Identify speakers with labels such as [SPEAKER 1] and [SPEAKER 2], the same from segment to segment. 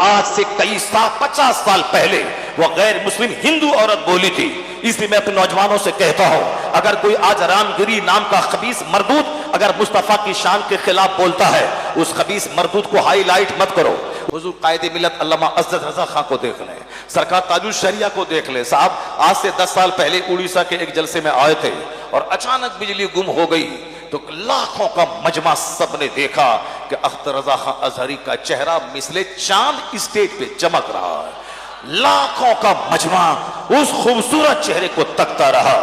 [SPEAKER 1] आज से कई साल 50 साल पहले वो गैर मुस्लिम हिंदू औरत बोली थी। इसलिए मैं अपने नौजवानों से कहता हूं, अगर कोई आज रामगिरी नाम का खबीस मरदूद अगर मुस्तफा की शान के खिलाफ बोलता है, उस खबीस मरदूद को हाईलाइट मत करो। हुजूर कायदे मिलत अल्लामा असद रजा खां को देख लें, सरकार ताजुल शरिया को देख ले। साहब आज से 10 साल पहले उड़ीसा के एक जलसे में आए थे और अचानक बिजली गुम हो गई तो लाखों का मजमा सबने देखा कि अख्तर रजा खां अजहरी का चेहरा मिसले चांद स्टेज पे चमक रहा है। लाखों का मजमा उस खूबसूरत चेहरे को तकता रहा।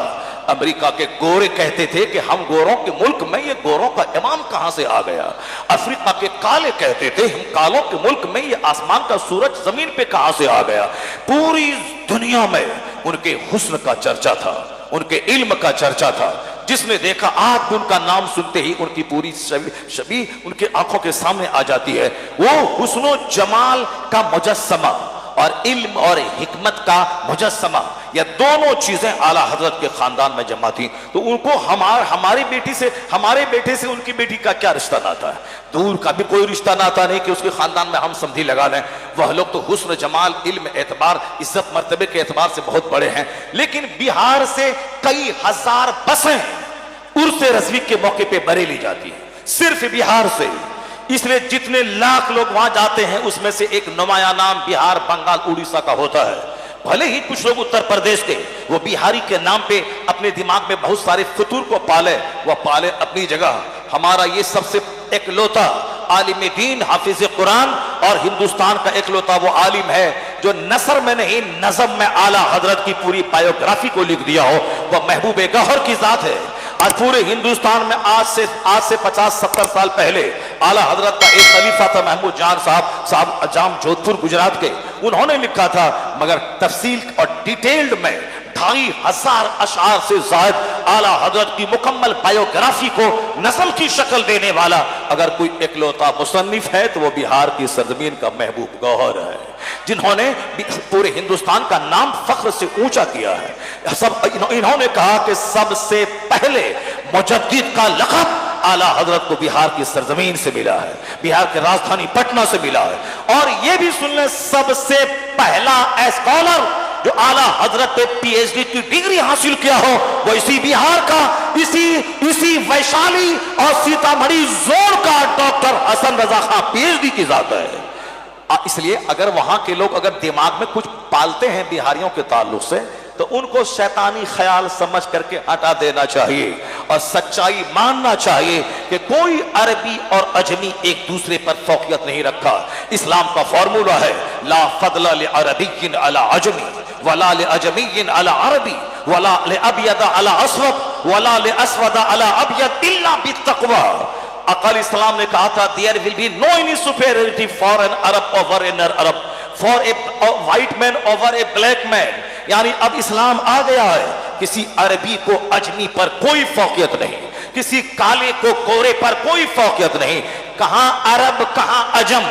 [SPEAKER 1] अमेरिका के गोरे कहते थे कि हम गोरों के मुल्क में ये गोरों का इमाम कहां से आ गया। अफ्रीका के काले कहते थे हम कालों के मुल्क में ये आसमान का सूरज जमीन पे कहां से आ गया। पूरी दुनिया में उनके हुस्न का चर्चा था, उनके इल्म का चर्चा था। जिसने देखा आज उनका नाम सुनते ही उनकी पूरी छवि उनके आंखों के सामने आ जाती है। वो हुस्नो जमाल का मुजस्समा और इल्म और हिकमत का मुजस्समा, यह दोनों चीजें आला हजरत के खानदान में जमा थी। तो उनको हमारे बेटे से उनकी बेटी का क्या रिश्ता नाता है? दूर का भी कोई रिश्ता नाता नहीं कि उसके खानदान में हम समझी लगा लें। वह लोग तो हुस्न जमाल इल्म एतबार इज्जत मर्तबे के एतबार से बहुत बड़े हैं। लेकिन बिहार से कई हजार बसें उर्से रज़वी के मौके पे बरेली जाती है, सिर्फ बिहार से। इसलिए जितने लाख लोग वहां जाते हैं उसमें से एक नुमाया नाम बिहार, बंगाल, उड़ीसा का होता है। भले ही कुछ लोग उत्तर प्रदेश के वो बिहारी के नाम पे अपने दिमाग में बहुत सारे फतूर को पाले, वह पाले अपनी जगह। हमारा ये सबसे एकलौता आलिम दीन हाफिज कुरान और हिंदुस्तान का एकलौता वो आलिम है जो नसर में नहीं नज़म में आला हजरत की पूरी बायोग्राफी को लिख दिया हो, वह महबूब गौहर की जात है। आज पूरे हिंदुस्तान में आज से 50-70 साल पहले आला हजरत का एक खलीफा था महमूद जान साहब अजाम जोधपुर गुजरात के। उन्होंने लिखा था, मगर तफसील और डिटेल्ड में 2500 अशआर से जायद आला हजरत की मुकम्मल बायोग्राफी को नस्ल की शक्ल देने वाला अगर कोई एकलौता मुसन्निफ है तो वो बिहार की सरजमीन का महबूब गौहर है, जिन्होंने पूरे हिंदुस्तान का नाम फख्र से ऊंचा किया है। इन्होंने कहा कि सबसे पहले मुजद्दिद का लक़ब आला हजरत को बिहार की सरजमीन से मिला है, बिहार की राजधानी पटना से मिला है। और यह भी सुन लें, सबसे पहला स्कॉलर जो आला हजरत पे पीएचडी की डिग्री हासिल किया हो वो इसी बिहार का, इसी वैशाली और सीतामढ़ी जोन का डॉक्टर हसन रजा खां पीएचडी की जात है। इसलिए अगर वहां के लोग अगर दिमाग में कुछ पालते हैं बिहारियों के ताल्लुक से तो उनको शैतानी ख्याल समझ करके हटा देना चाहिए और सच्चाई मानना चाहिए कि कोई अरबी और अजमी एक दूसरे पर फौकियत नहीं रखा। इस्लाम का फॉर्मूला है, ला फदला ले अरबिय्यिन अला अजमी वला ले अजमिय्यिन अला अरबी वला ले अबयद अला अस्वद वला ले अस्वद अला अबयद इल्ला बित्तक़वा। अक़ल इस्लाम ने कहा था, there will be no any superiority for an Arab over an Arab, for a white man over a black man. यानी अब इस्लाम आ गया है, किसी अरबी को अजमी पर कोई फौकियत नहीं, किसी काले को गोरे पर कोई फौकियत नहीं। कहां अरब कहां अजम।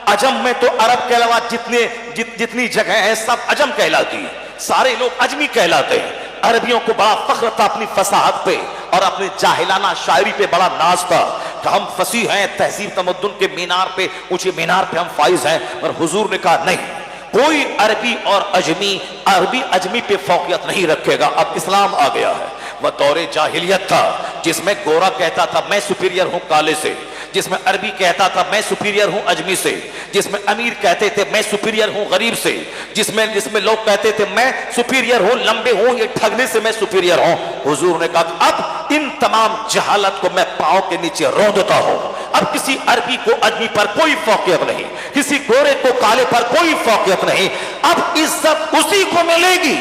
[SPEAKER 1] अजम में तो अरब के अलावा जितनी जगह है सब अजम कहलाती है, सारे लोग अजमी कहलाते हैं। अरबियों को बड़ा फख्र था अपनी फसाहत पे और अपने जाहिलाना शायरी पे बड़ा नाज था कि हम फसीह हैं, तहजीब तमद्दुन के मीनार पे, ऊंचे मीनार पे हम फाइज हैं। और हुजूर ने कहा नहीं, कोई अरबी और अरबी अजमी पे फौकियत नहीं रखेगा। अब इस्लाम आ गया है। वह दौरे जाहिलियत था जिसमें गोरा कहता था मैं सुपीरियर हूं काले से, जिसमें अरबी कहता था मैं सुपीरियर हूं अजमी से, जिसमें अमीर कहते थे मैं सुपीरियर हूं गरीब से, जिसमें लोग कहते थे मैं सुपीरियर हूं लंबे हूं, ये ठगने से मैं सुपीरियर हूं। हुजूर ने कहा अब इन तमाम जहालत को मैं पांव के नीचे रौंदता हूं। अब किसी अरबी को अजमी पर कोई फौकियत नहीं, किसी गोरे को काले पर कोई फौकियत नहीं। अब इज्जत उसी को मिलेगी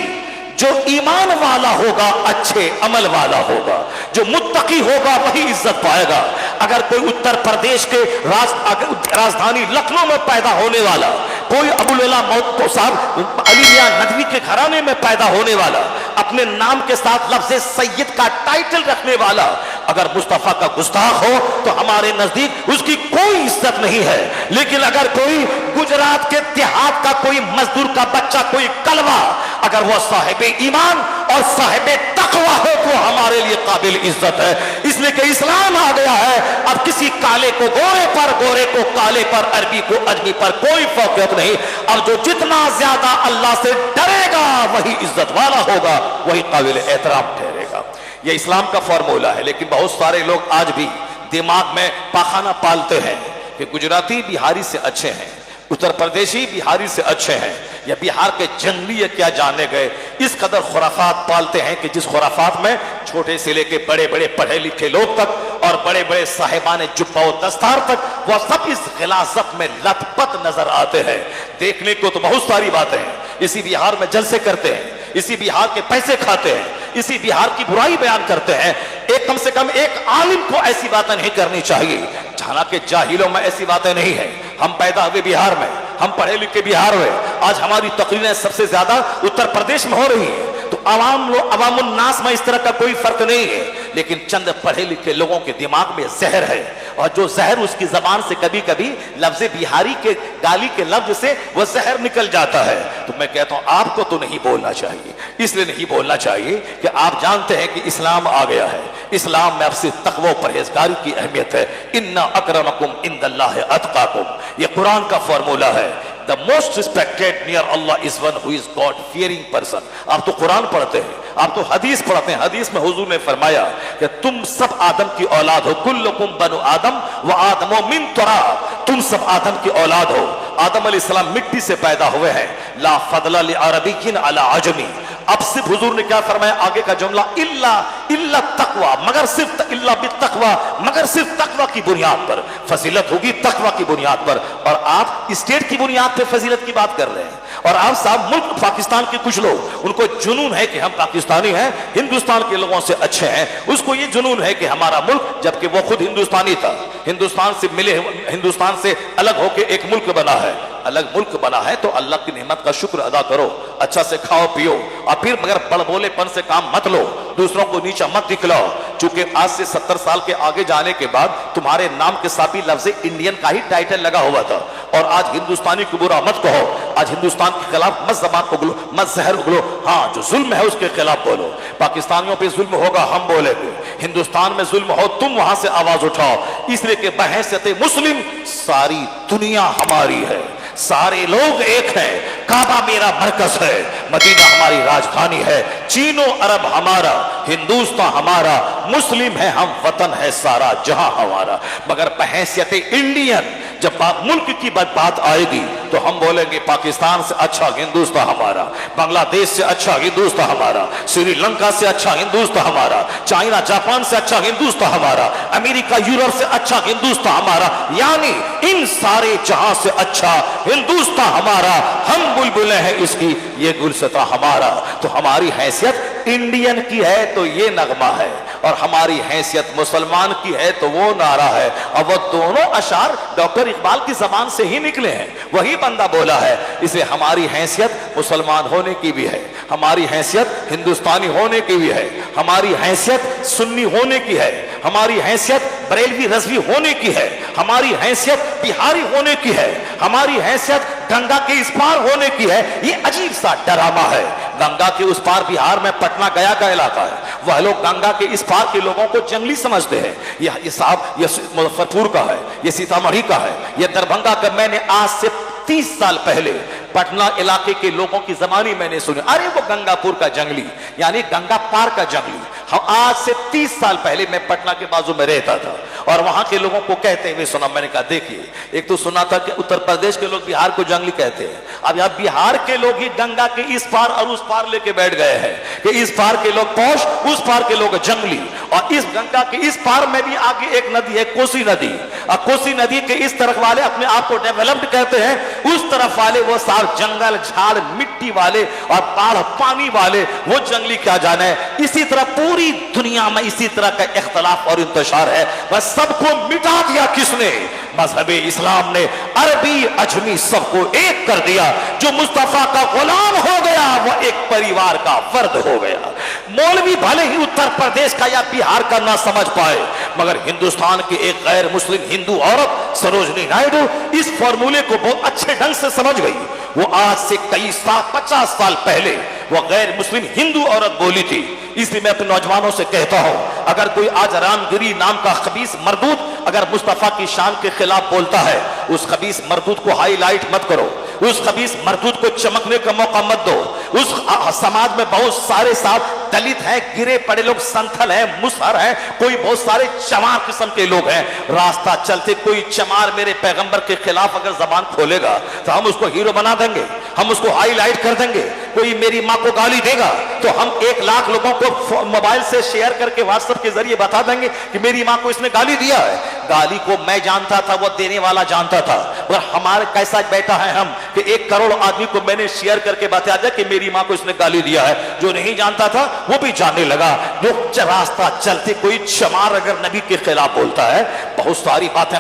[SPEAKER 1] जो ईमान वाला होगा, अच्छे अमल वाला होगा, जो मुत्तकी होगा वही इज्जत पाएगा। अगर कोई उत्तर प्रदेश के राजधानी लखनऊ में पैदा होने वाला, कोई अबुल अला मौत साहब अली मियां नदवी के घराने में पैदा होने वाला, अपने नाम के साथ लफ्ज़ सैयद का टाइटल रखने वाला अगर मुस्तफा का गुस्ताख हो तो हमारे नजदीक उसकी कोई इज्जत नहीं है। लेकिन अगर कोई गुजरात के देहात का का कोई मजदूर का बच्चा, कोई कलवा, अगर वह साहिब ईमान और साहिब तकवा हो तो हमारे लिए काबिल इज्जत है। इसलिए कि इस्लाम आ गया है, अब किसी काले को गोरे पर, गोरे को काले पर, अरबी को अजमी पर कोई फौकियत नहीं। और जो जितना ज्यादा अल्लाह से डरेगा वही इज्जत वाला होगा, वही काबिल एहतराम ठहरेगा। यह इस्लाम का फॉर्मूला है। लेकिन बहुत सारे लोग आज भी दिमाग में पाखाना पालते हैं कि गुजराती बिहारी से अच्छे हैं, उत्तर प्रदेशी बिहारी से अच्छे हैं, या बिहार के जंगली क्या जाने गए। इस कदर खुराफात पालते हैं कि जिस खुराफात में छोटे से लेके बड़े बड़े पढ़े लिखे लोग तक और बड़े बड़े साहिबान जुब्बा और दस्तार तक वह सब इस गिलाजत में लथपथ नजर आते हैं। देखने को तो बहुत सारी बातें हैं। इसी बिहार में जलसे करते हैं, इसी बिहार के पैसे खाते हैं, इसी बिहार की बुराई बयान करते हैं। एक कम से कम एक आलिम को ऐसी बातें नहीं करनी चाहिए। हालांकि जाहिलों में ऐसी बातें नहीं है। हम पैदा हुए बिहार में, हम पढ़े लिखे बिहार में। आज हमारी तकरीरें सबसे ज्यादा उत्तर प्रदेश में हो रही है। तो अवामुन नास में इस तरह का कोई फर्क नहीं है। लेकिन चंद पढ़े लिखे लोगों के दिमाग में जहर है, और जो जहर उसकी जबान से कभी कभी लफ्ज बिहारी के गाली के लफ्ज से वह जहर निकल जाता है। तो मैं कहता हूं आपको तो नहीं बोलना चाहिए। इसलिए नहीं बोलना चाहिए कि आप जानते हैं कि इस्लाम आ गया है। इस्लाम में आपसे तकवा परहेजगारी की अहमियत है। इन्ना अकरमकुम इंदल्लाहि अतकाकुम, यह कुरान का फॉर्मूला है। The most respected near Allah is one who is God fearing person। आप तो कुरान पढ़ते हैं, आप तो हदीस पढ़ते हैं। हदीस में हुजूर ने फरमाया कि तुम सब आदम की औलाद हो। कुल्लुकुम बनु आदम व आदमो मिन तुराब, तुम सब आदम की औलाद हो। आदम अलैहिस्सलाम मिट्टी से पैदा हुए हैं। ला फदला लि अरबिय्यिन अला अजमी। अब सिर्फ हुजूर ने क्या फरमाया आगे का जुमला, इल्ला तकवा, मगर सिर्फ इल्ला बित्तकवा, मगर सिर्फ तकवा की बुनियाद पर फजीलत होगी, तकवा की बुनियाद पर। और आप स्टेट की बुनियाद पर फजीलत की बात कर रहे हैं। और आप साहब मुल्क पाकिस्तान के कुछ लोग, उनको जुनून है कि हम पाकिस्तानी हैं, हिंदुस्तान के लोगों से अच्छे हैं। उसको ये जुनून है कि हमारा मुल्क, जबकि वो खुद हिंदुस्तानी था, हिंदुस्तान से मिले, हिंदुस्तान से अलग होकर एक मुल्क बना है। अलग मुल्क बना है तो अल्लाह की नेमत का शुक्र अदा करो, अच्छा से खाओ पियो, और फिर मगर बड़बोलेपन से काम मत लो, दूसरों को नीचा मत दिखलाओ। चूंकि आज से 70 साल के आगे जाने के बाद तुम्हारे नाम के साथ ही लफ्ज इंडियन का ही टाइटल लगा हुआ था। और आज हिंदुस्तानी को बुरा मत कहो, आज हिंदुस्तान के खिलाफ मत जबान उगलो, मत जहर उगलो। हाँ, जो जुल्म है उसके खिलाफ बोलो। पाकिस्तानियों पे जुल्म होगा, हम बोलेंगे। हिंदुस्तान में जुल्म हो, तुम वहां से आवाज उठाओ। इसलिए कि बहैसियत मुस्लिम सारी दुनिया हमारी है, सारे लोग एक हैं। काबा मेरा मरकज है, मदीना हमारी राजधानी है, चीनो अरब हमारा, हिंदुस्तान हमारा, मुस्लिम है हम, वतन है सारा जहां हमारा। मगर बहैसियत इंडियन जब मुल्क की बात आएगी तो हम बोलेंगे पाकिस्तान से अच्छा हिंदुस्तान हमारा, बांग्लादेश से अच्छा हिंदुस्तान हमारा, श्रीलंका से अच्छा हिंदुस्तान हमारा, चाइना जापान से अच्छा हिंदुस्तान हमारा, अमेरिका यूरोप से अच्छा हिंदुस्तान हमारा। यानी इन सारे जहां से अच्छा हिंदुस्तान हमारा, हम बुलबुलें हैं इसकी, ये गुलशता हमारा। तो हमारी हैसियत इंडियन की है तो ये नगमा है, और हमारी हैसियत मुसलमान की है तो वो नारा है। और वो दोनों अशार डॉक्टर इकबाल की जबान से ही निकले हैं, वही बंदा बोला है। इसे हमारी हैसियत मुसलमान होने की भी है, हमारी हैसियत हिंदुस्तानी होने की भी है, हमारी हैसियत सुन्नी होने की है, हमारी हैसियत बरेलवी रजवी होने की है, हमारी हैसियत बिहारी होने की है, हमारी हैसियत गंगा के इस पार होने की है। ये अजीब सा डरामा है। गंगा के उस पार बिहार में पटना गया का इलाका है, वह लोग गंगा के इस पार के लोगों को जंगली समझते हैं। ये साहब, ये मुजफ्फरपुर का है, ये सीतामढ़ी का है, ये दरभंगा का। मैंने आज से 30 साल पहले पटना इलाके के लोगों की जबानी मैंने सुनी, अरे वो गंगापुर का जंगली, यानी गंगा पार का जंगली। हम आज से 30 साल पहले मैं पटना के बाजू में रहता था, और वहां के लोगों को कहते हुए सुना। मैंने कहा देखिए, एक तो सुना था कि उत्तर प्रदेश के लोग बिहार को जंगली कहते हैं, अब यहाँ बिहार के लोग ही गंगा के इस पार और उस पार लेके बैठ गए हैं कि इस पार के लोग पौष, उस पार के लोग जंगली। और इस गंगा के इस पार में भी आगे एक नदी है, कोसी नदी, और कोसी नदी के इस तरफ वाले अपने आप को डेवलप्ड कहते हैं, उस तरफ वाले वो साफ जंगल झाड़ मिट्टी वाले और बाढ़ पानी वाले, वो जंगली क्या जाने। इसी तरह पूरी दुनिया में इसी तरह का इख्तलाफ और इंतशार है। बस सबको मिटा दिया किसने? मजहब इस्लाम ने अरबी अजमी सबको एक कर दिया। जो मुस्तफा का गुलाम हो गया वो एक परिवार का फर्द हो गया। मौलवी भले ही उत्तर प्रदेश का या बिहार का ना समझ पाए, मगर हिंदुस्तान की एक गैर मुस्लिम हिंदू औरत सरोजनी नायडू इस फॉर्मूले को बहुत अच्छे ढंग से समझ गई। वो आज से कई साल 50 साल पहले वो गैर मुस्लिम हिंदू औरत बोली थी। इसलिए मैं अपने नौजवानों से कहता हूं, अगर कोई आज रामगिरी नाम का खबीस मरदूद अगर मुस्तफा की शान के खिलाफ बोलता है, उस खबीस मरदूद को हाईलाइट मत करो, उस खबीस मरदूद को चमकने का मौका मत दो। उस समाज में बहुत सारे साथ दलित हैं, गिरे पड़े लोग, संथल हैं, मुसहर हैं, कोई बहुत सारे चमार किस्म के लोग हैं। रास्ता चलते कोई चमार मेरे पैगंबर के खिलाफ अगर जबान खोलेगा तो हम उसको हीरो बना देंगे, हम उसको हाईलाइट कर देंगे। कोई मेरी माँ को गाली देगा तो हम 1 लाख लोगों को मोबाइल से शेयर करके व्हाट्सएप के जरिए बता देंगे कि मेरी माँ को इसने गाली दिया है। गाली को मैं जानता था, वो देने वाला जानता था। और हमारे कैसा बैठा है हम कि 1 करोड़ आदमी को मैंने शेयर करके बता दिया कि मेरी माँ को इसने गाली दिया है। जो नहीं जानता था वो भी जानने लगा। जो रास्ता चलते कोई चमार अगर नबी के खिलाफ बोलता है, बहुत सारी बातें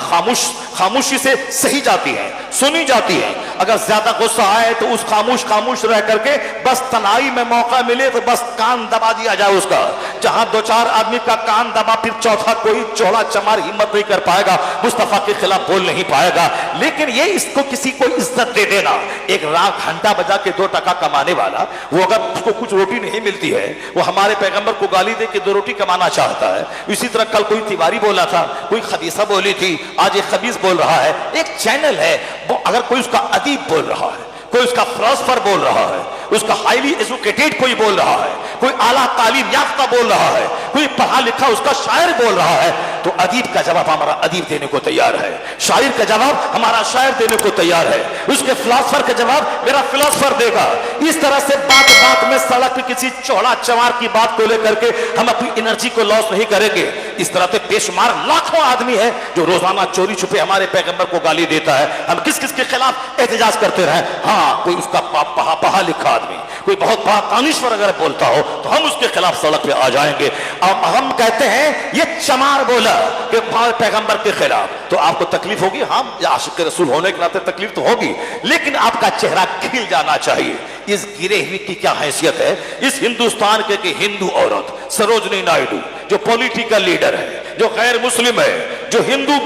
[SPEAKER 1] खामोशी से सही जाती हैं, सुनी जाती हैं। अगर ज्यादा गुस्सा आए तो उस खामोश रह करके बस तनाई में मौका मिले तो बस कान दबा दिया जाए उसका। जहां 2-4 आदमी का कान दबा, फिर चौथा कोई चौड़ा चमार हिम्मत नहीं कर पाएगा, मुस्तफा के खिलाफ बोल नहीं पाएगा। लेकिन ये इसको किसी को इज्जत दे देना, एक रात घंटा बजा के 2 टका कमाने वाला, वो अगर उसको कुछ रोटी नहीं मिलती है, वो हमारे पैगंबर को गाली दे के 2 रोटी कमाना चाहता है। इसी तरह कल कोई तिवारी बोला था, कोई खबीसा बोली थी, आज एक खबीस बोल रहा है। एक चैनल है, वो अगर कोई उसका अदीब बोल रहा है, कोई उसका फिलोसफर बोल रहा है, उसका हाईली एजुकेटेड कोई बोल रहा है, कोई आला तालीम याफ्ता बोल रहा है, कोई पढ़ा लिखा उसका शायर बोल रहा है, तो अदीब का जवाब हमारा अदीब देने को तैयार है, शायर का जवाब हमारा शायर देने को तैयार है, उसके फिलोसफर का जवाब मेरा फिलोसफर देगा। इस तरह से बात में सड़क पे किसी चौड़ा चमार की बात को लेकर के हम अपनी एनर्जी को लॉस नहीं करेंगे। इस तरह से बेशुमार लाखों आदमी है जो रोजाना चोरी छुपे हमारे पैगंबर को गाली देता है। हम किस किस के खिलाफ एहतजाज करते रहे? हाँ, कोई उसका पढ़ा लिखा आदमी, कोई बहुत बड़ा दानिश्वर अगर बोलता हो तो हम उसके खिलाफ सड़क पे आ जाएंगे। अब हम कहते हैं ये चमार बोला कि हमारे पैगंबर के खिलाफ, तो आपको तकलीफ होगी। हम आशिक रसूल होने के नाते तकलीफ तो होगी, लेकिन आपका चेहरा खिल जाना चाहिए। इस गिरे हुए की क्या हैसियत है इस हिंदुस्तान के कि हिंदू औरत सरोजनी नायडू जो पॉलिटिकल लीडर है, जो गैर मुस्लिम है, जो हिंदू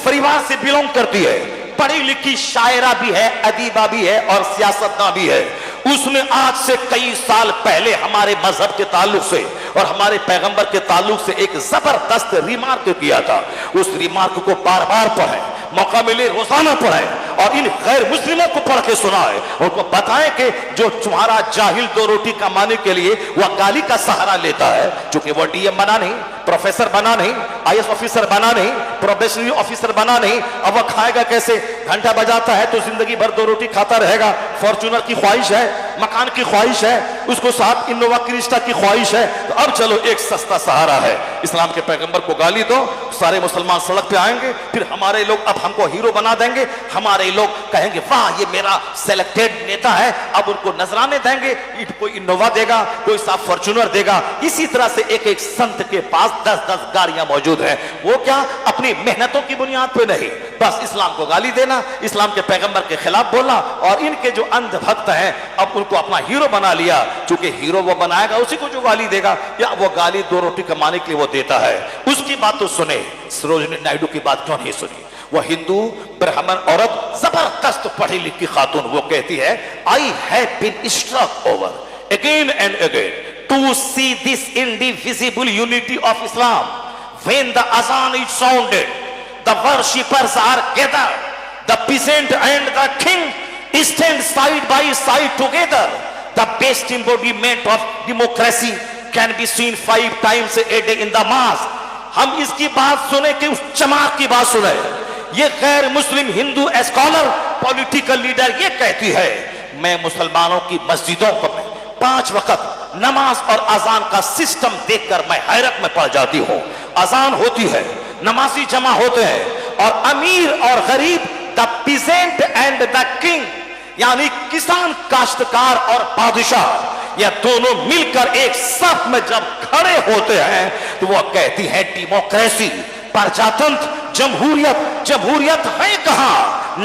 [SPEAKER 1] परिवार से बिलोंग करती है, पढ़ी लिखी शायरा भी है, अदीबा भी है और सियासतदान भी है, उसने आज से कई साल पहले हमारे मजहब के ताल्लुक से और हमारे पैगंबर के ताल्लुक से एक जबरदस्त रिमार्क किया था। उस रिमार्क को बार बार पढ़ें, मौका मिले रोजाना पढ़ें और इन गैर मुस्लिमों को पढ़ के सुनाएं, उनको बताएं कि जो तुम्हारा जाहिल 2 रोटी कमाने के लिए वह गाली का सहारा लेता है, चूंकि वह डीएम बना नहीं, प्रोफेसर बना नहीं, आईएएस ऑफिसर बना नहीं, प्रोबेशनरी ऑफिसर बना नहीं, अब वह खाएगा कैसे? घंटा बजाता है तो जिंदगी भर 2 रोटी खाता रहेगा। फॉर्च्यूनर की ख्वाहिश है, मकान की ख्वाहिश है, उसको साथ इनोवा क्रिस्टा की ख्वाहिश है, तो अब चलो एक सस्ता सहारा है, इस्लाम के पैगंबर को गाली दो, सारे मुसलमान सड़क पे आएंगे, फिर हमारे लोग अब हमको हीरो बना देंगे, हमारे लोग कहेंगे वाह ये मेरा सिलेक्टेड नेता है, अब उनको नजराने देंगे, कोई इनोवा देगा, कोई साफ फॉर्च्यूनर देगा। इसी तरह से एक एक संत के पास 10-10 गाड़ियां मौजूद हैं। वो क्या? अपनी मेहनतों की बुनियाद पे नहीं, बस इस्लाम को गाली देना, इस्लाम के पैगंबर के खिलाफ बोलना, और इनके जो अंध भक्त हैं अब उनको अपना हीरो बना लिया। चूंकि हीरो वो बनाएगा उसी को जो गाली देगा, या वो गाली 2 रोटी कमाने के लिए वो देता है। उसकी बात तो सुने, सरोजनी नायडू की बात क्यों नहीं सुनी? वो हिंदू ब्राह्मण औरत, जबरदस्त पढ़ी लिखी खातून, वो कहती है I have been struck over again and again to see this indivisible unity of Islam. When the azan is sounded, the worshippers are gathered, the peasant and the king stand side by side together. The best embodiment of democracy can be seen 5 times a day in the mosque. हम इसकी बात सुने कि उस चमार की बात सुने। ये गैर मुस्लिम हिंदू स्कॉलर, पॉलिटिकल लीडर ये कहती है मैं मुसलमानों की मस्जिदों को 5 वक्त नमाज और अजान का सिस्टम देखकर मैं हैरत में पड़ जाती हूं। अजान होती है, नमाजी जमा होते हैं, और अमीर और गरीब, the peasant and the king, यानी किसान, काश्तकार और बादशाह, यह दोनों मिलकर एक सफ में जब खड़े होते हैं तो वह कहती है डेमोक्रेसी, प्रजातंत्र, जमहूरियत है कहां?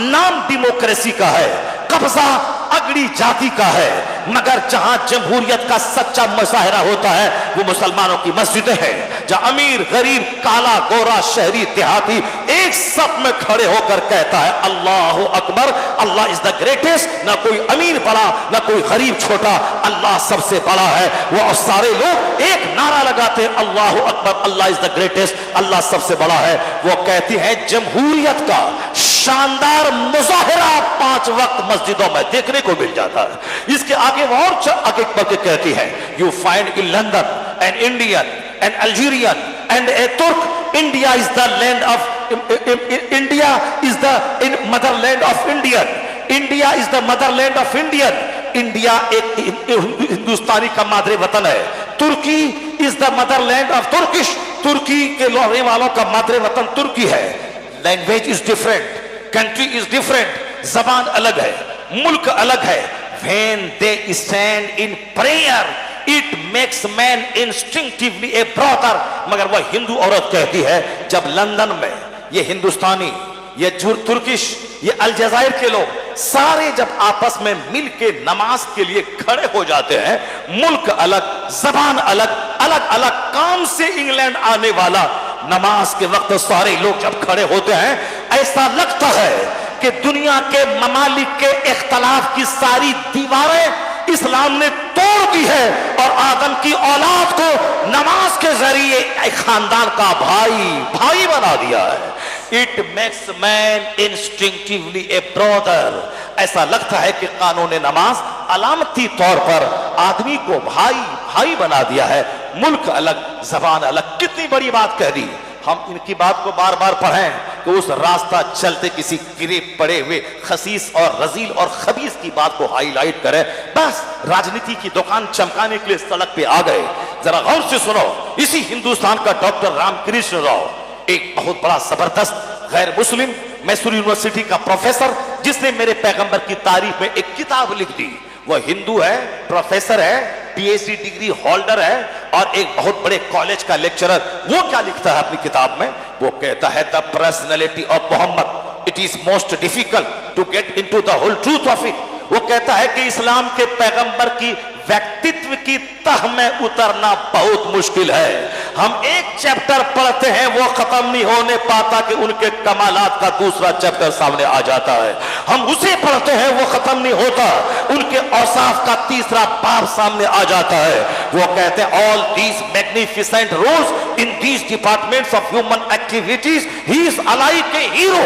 [SPEAKER 1] नाम डेमोक्रेसी का है, कब्जा अगड़ी जाति का है, मगर जहां जमहूरियत का सच्चा मुजाहिरा होता है वो मुसलमानों की मस्जिदें हैं, जहां अमीर गरीब काला गोरा शहरी देहाती एक सब में खड़े होकर कहता है अल्लाह अकबर, अल्लाह इज द ग्रेटेस्ट। ना कोई अमीर बड़ा ना कोई गरीब छोटा, अल्लाह सबसे बड़ा है। वो सारे लोग एक नारा लगाते हैं अल्लाह अकबर, अल्लाह इज द ग्रेटेस्ट, अल्लाह सबसे बड़ा है। वो कहती है जमहूरियत का शानदार मुजाहिरा 5 वक्त मस्जिदों में देखने को मिल जाता है। इसके आगे वो और आगे बढ़ के कहती है you find in London an Indian an Algerian and a Turk, India is the land of India is the motherland of Indian, India is the motherland of Indian. India एक हिंदुस्तानी का मादरे वतन है। Turkey is the motherland of Turkish, तुर्की के रहने वालों का मादरे वतन तुर्की है। Language is different, country is different, जबान अलग है, मुल्क अलग है। When they stand in prayer, it makes man instinctively a brother। मगर वह हिंदू औरत कहती है जब लंदन में ये हिंदुस्तानी, ये तुर्किश, ये अलजायर के लोग सारे जब आपस में मिल के नमाज के लिए खड़े हो जाते हैं, मुल्क अलग, जबान अलग, अलग अलग काम से इंग्लैंड आने वाला, नमाज के वक्त सारे लोग जब खड़े होते हैं, ऐसा लगता है कि दुनिया के ममालिक के इख्तलाफ की सारी दीवारें इस्लाम ने तोड़ दी है और आदम की औलाद को नमाज के जरिए एक खानदान का भाई बना दिया है। It makes man instinctively A brother. ऐसा लगता है कि कानून नमाज अलामती तौर पर आदमी को भाई बना दिया है। मुल्क अलग, जबान अलग। कितनी बड़ी बात कह दी। हम इनकी बात को बार बार पढ़ें कि उस रास्ता चलते किसी गिरे पड़े हुए खसीस और रजील और खबीस की बात को हाईलाइट करें। बस राजनीति की दुकान चमकाने के लिए सड़क पे आ गए। जरा गौर से सुनो, इसी हिंदुस्तान का डॉक्टर रामकृष्ण राव, एक बहुत बड़ा जबरदस्त गैर मुस्लिम, मैसूर यूनिवर्सिटी का प्रोफेसर, जिसने मेरे पैगंबर की तारीफ में एक किताब लिख दी। वह हिंदू है, प्रोफेसर है, पीएचडी डिग्री होल्डर है और एक बहुत बड़े कॉलेज का लेक्चरर। वो क्या लिखता है अपनी किताब में? वो कहता है the personality of Muhammad, it is most difficult to get into the whole truth of it. वो कहता है कि इस्लाम के पैगंबर की व्यक्तित्व की तह में उतरना बहुत मुश्किल है। हम एक चैप्टर पढ़ते हैं, वो खत्म नहीं होने पाता कि उनके कमालात का दूसरा चैप्टर सामने आ जाता है। हम उसे पढ़ते हैं, वो खत्म नहीं होता, उनके औसाफ का तीसरा बाब सामने आ जाता है। वो कहते हैं all these magnificent rules in these departments of human activities, he is alike A hero.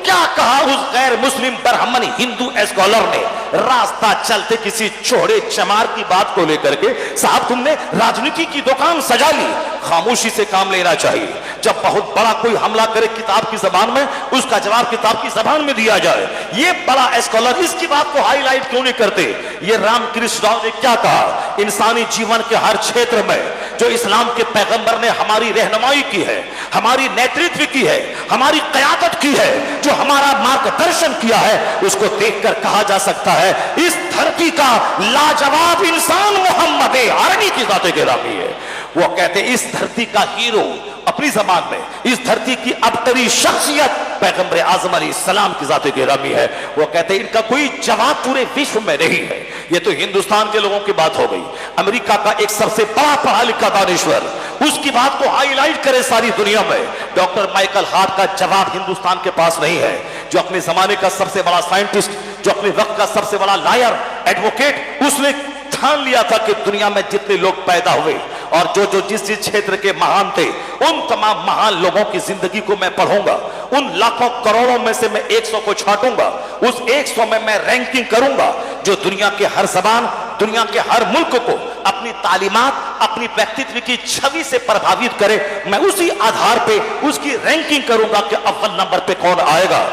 [SPEAKER 1] क्या कहा उस गैर मुस्लिम ब्राह्मण हिंदू स्कॉलर ने रास्ता चलते किसी चौड़े चमार की बात को लेकर के? साहब, तुमने राजनीति की दुकान सजा ली। खामोशी से काम लेना चाहिए। जब बहुत बड़ा कोई हमला करे किताब की जबान में, उसका जवाब किताब की जबान में दिया जाए। ये बड़ा स्कॉलर इसकी बात को हाईलाइट क्यों नहीं करते? ये रामकृष्ण राव ने क्या कहा? इंसानी जीवन के हर क्षेत्र में जो इस्लाम के पैगंबर ने हमारी रहनुमाई की है, हमारी नेतृत्व की है, हमारी क़यादत की है, जो हमारा मार्गदर्शन किया है, उसको देखकर कहा जा सकता है इस धरती का लाजवाब इंसान मोहम्मद अरबी की जाते गिरामी है। वो कहते इस धरती का हीरो, अपनी जबान में इस धरती की अबतरी शख्सियत पैगंबर आजम अलैहिस्सलाम की जाते गिरामी है। वो कहते इनका कोई जवाब पूरे विश्व में नहीं है। ये तो हिंदुस्तान के लोगों की बात हो गई। अमेरिका का एक सबसे बड़ा पढ़ा लिखा दानिश्वर, उसकी बात को हाईलाइट करे सारी दुनिया में। डॉक्टर माइकल हार्ट का जवाब हिंदुस्तान के पास नहीं है। जो अपने जमाने का सबसे बड़ा साइंटिस्ट, जो अपने वक्त का सबसे बड़ा लायर, एडवोकेट, उसने ठान लिया था कि दुनिया में जितने लोग पैदा हुए और जो जिस क्षेत्र के महान थे, उन तमाम महान लोगों की जिंदगी को मैं पढ़ूंगा। उन लाखों करोड़ों में से मैं 100 को छांटूंगा। उस 100 में मैं रैंकिंग करूंगा जो दुनिया के हर जबान, दुनिया के हर मुल्क को अपनी तालीमात, अपनी व्यक्तित्व की छवि से प्रभावित करे। मैं उसी आधार पे उसकी रैंकिंग करूंगा कि अव्वल नंबर पे कौन आएगा।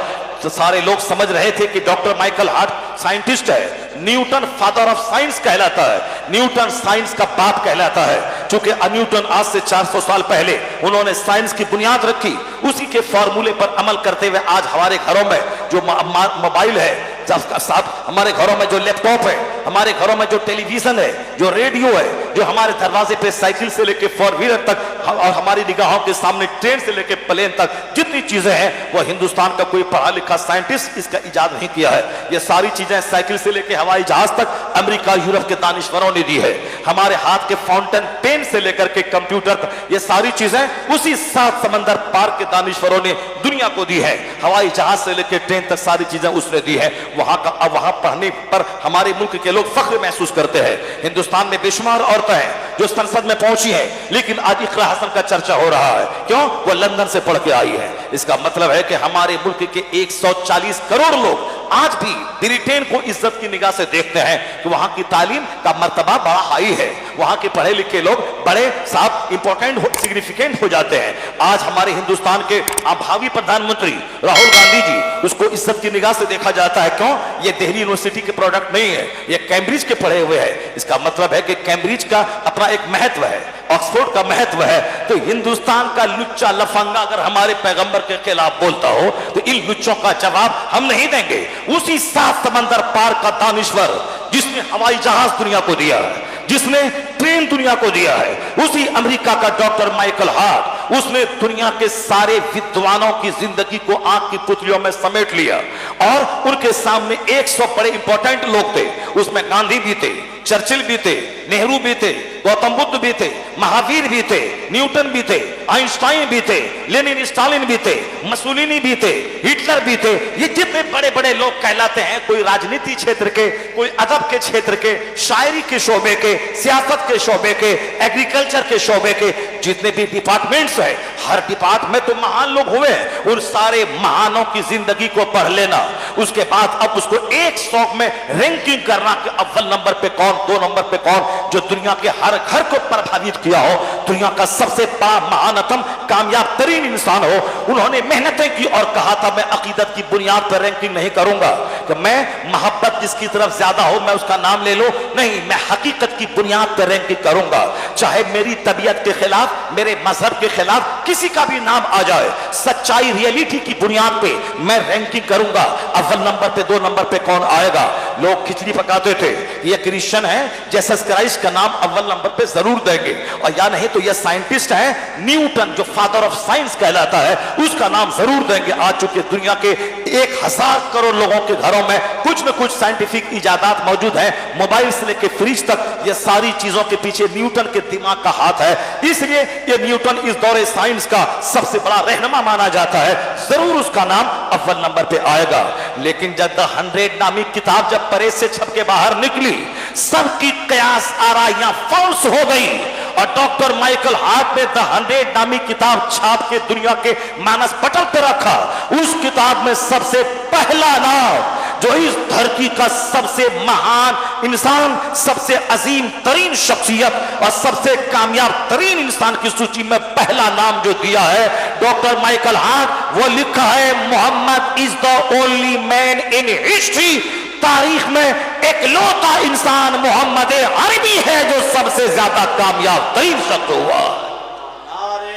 [SPEAKER 1] तो सारे लोग समझ रहे थे कि डॉक्टर माइकल हार्ट साइंटिस्ट है, न्यूटन फादर ऑफ साइंस कहलाता है, न्यूटन साइंस का बाप कहलाता है। क्योंकि न्यूटन आज से 400 साल पहले उन्होंने साइंस की बुनियाद रखी। उसी के फॉर्मूले पर अमल करते हुए आज हमारे घरों में जो मोबाइल है, साथ हमारे घरों में जो लैपटॉप है, हमारे घरों में जो टेलीविजन है, जो रेडियो है, जो हमारे दरवाजे पे साइकिल से लेके 4 व्हीलर तक और हमारी निगाहों के सामने ट्रेन से लेके प्लेन तक जितनी चीजें हैं, वो हिंदुस्तान का कोई पढ़ा लिखा साइंटिस्ट इसका इजाद नहीं किया है। ये सारी चीजें साइकिल से लेके हवाई जहाज तक अमेरिका यूरोप के दानिश्वरों ने दी है। हमारे हाथ के फाउंटेन पेन से लेकर के कंप्यूटर तक ये सारी चीजें उसी 7 समंदर पार के दानिश्वरों ने दुनिया को दी है। हवाई जहाज से लेकर ट्रेन तक सारी चीजें उसने दी है। वहां का अब वहां पढ़ने पर हमारे मुल्क के लोग फख्र महसूस करते हैं। हिंदुस्तान में बेशुमार औरतें हैं जो संसद में पहुंची है, लेकिन आज इकरा हसन का चर्चा हो रहा है। क्यों? वो लंदन से पढ़ के आई है। इसका मतलब है कि हमारे मुल्क के 140 करोड़ लोग आज भी ब्रिटेन को इज्जत की निगाह से देखते हैं कि वहां की तालीम का मर्तबा बड़ा हाई है, वहां के पढ़े लिखे लोग बड़े साहब इंपॉर्टेंट सिग्निफिकेंट हो जाते हैं। आज हमारे हिंदुस्तान के भावी प्रधानमंत्री राहुल गांधी जी, उसको इज्जत की निगाह से देखा जाता है। क्यों? ये दिल्ली यूनिवर्सिटी के प्रोडक्ट नहीं है, ये कैम्ब्रिज के पढ़े हुए हैं। इसका मतलब है कि कैम्ब्रिज का अपना एक महत्व है, ऑक्सफोर्ड का महत्व है। तो हिंदुस्तान का लुच्चा लफंगा अगर हमारे पैगंबर के खिलाफ बोलता हो तो इन लुच्चों का जवाब हम नहीं देंगे। उसी 7 समंदर पार का दानिश्वर जिसने हवाई जहाज दुनिया को दिया है, जिसने ट्रेन दुनिया को दिया है, उसी अमेरिका का डॉक्टर माइकल हार्ट, उसने दुनिया के सारे विद्वानों की जिंदगी को आंख की पुतलियों में समेट लिया और उनके सामने 100 बड़े इंपॉर्टेंट लोग थे। उसमें गांधी भी थे, चर्चिल भी थे, नेहरू भी थे, गौतम बुद्ध भी थे, महावीर भी थे, न्यूटन भी थे, आइंस्टाइन भी थे, लेनिन स्टालिन भी थे, मसूलिनी भी थे, हिटलर भी थे। ये जितने बड़े बड़े लोग कहलाते हैं, कोई राजनीति क्षेत्र के, कोई अदब के क्षेत्र के, शायरी के शोबे के, सियासत के शोबे के, एग्रीकल्चर के शोबे के, जितने भी डिपार्टमेंट्स है, हर डिपार्टमेंट में तो महान लोग हुए हैं। उन सारे महानों की जिंदगी को पढ़ लेना, उसके बाद अब उसको एक शौक में रैंकिंग करना कि अव्वल नंबर पे कौन, 2 नंबर पे कौन, जो दुनिया के हर घर को प्रभावित किया हो, दुनिया का सबसे बड़ा महानतम कामयाब तरीन इंसान हो। उन्होंने मेहनतें की और कहा था मैं अकीदत की बुनियाद पर रैंकिंग नहीं करूंगा कि मैं मोहब्बत जिसकी तरफ ज्यादा हो मैं उसका नाम ले लो, नहीं, मैं हकीकत की बुनियाद पर रैंकिंग करूंगा। चाहे मेरी तबीयत के खिलाफ, मेरे मजहब के खिलाफ किसी का भी नाम आ जाए, सच्चाई रियलिटी की बुनियाद पे मैं रैंकिंग करूंगा। अव्वल नंबर पे, 2 नंबर पे कौन आएगा? लोग खिचड़ी पकाते थे, ये क्रिश्चियन है, जीसस क्राइस्ट का नाम अव्वल नंबर पे जरूर देंगे, और या नहीं तो ये साइंटिस्ट है, न्यूटन जो फादर ऑफ साइंस कहलाता है, उसका नाम जरूर देंगे। आज चूंकि दुनिया के 1000 करोड़ लोगों के घरों में कुछ न कुछ साइंटिफिक इजादात मौजूद है, मोबाइल से लेकर फ्रिज तक, ये सारी चीजों के पीछे न्यूटन के दिमाग का हाथ है। इसलिए ये न्यूटन इस दौरे साइंस का सबसे बड़ा रहनुमा माना जाता है, जरूर उसका नाम अव्वल नंबर पे आएगा। लेकिन जब द 100 नामी किताब जब प्रेस से छप के बाहर निकली, सबकी कयास आराइयां फॉल्स हो गई और डॉक्टर माइकल हार्ट ने द 100 नामी किताब छाप के दुनिया के मानस पटल पे रखा। उस किताब में सबसे पहला नाम जो इस धरती का सबसे महान इंसान, सबसे अजीम तरीन शख्सियत और सबसे कामयाब तरीन इंसान की सूची में पहला नाम जो दिया है डॉक्टर माइकल हार्ट, वो लिखा है Muhammad is the only man in history. तारीख में एकलौता इंसान मोहम्मद अरबी है जो सबसे ज्यादा कामयाब तरीन शख्स हुआ।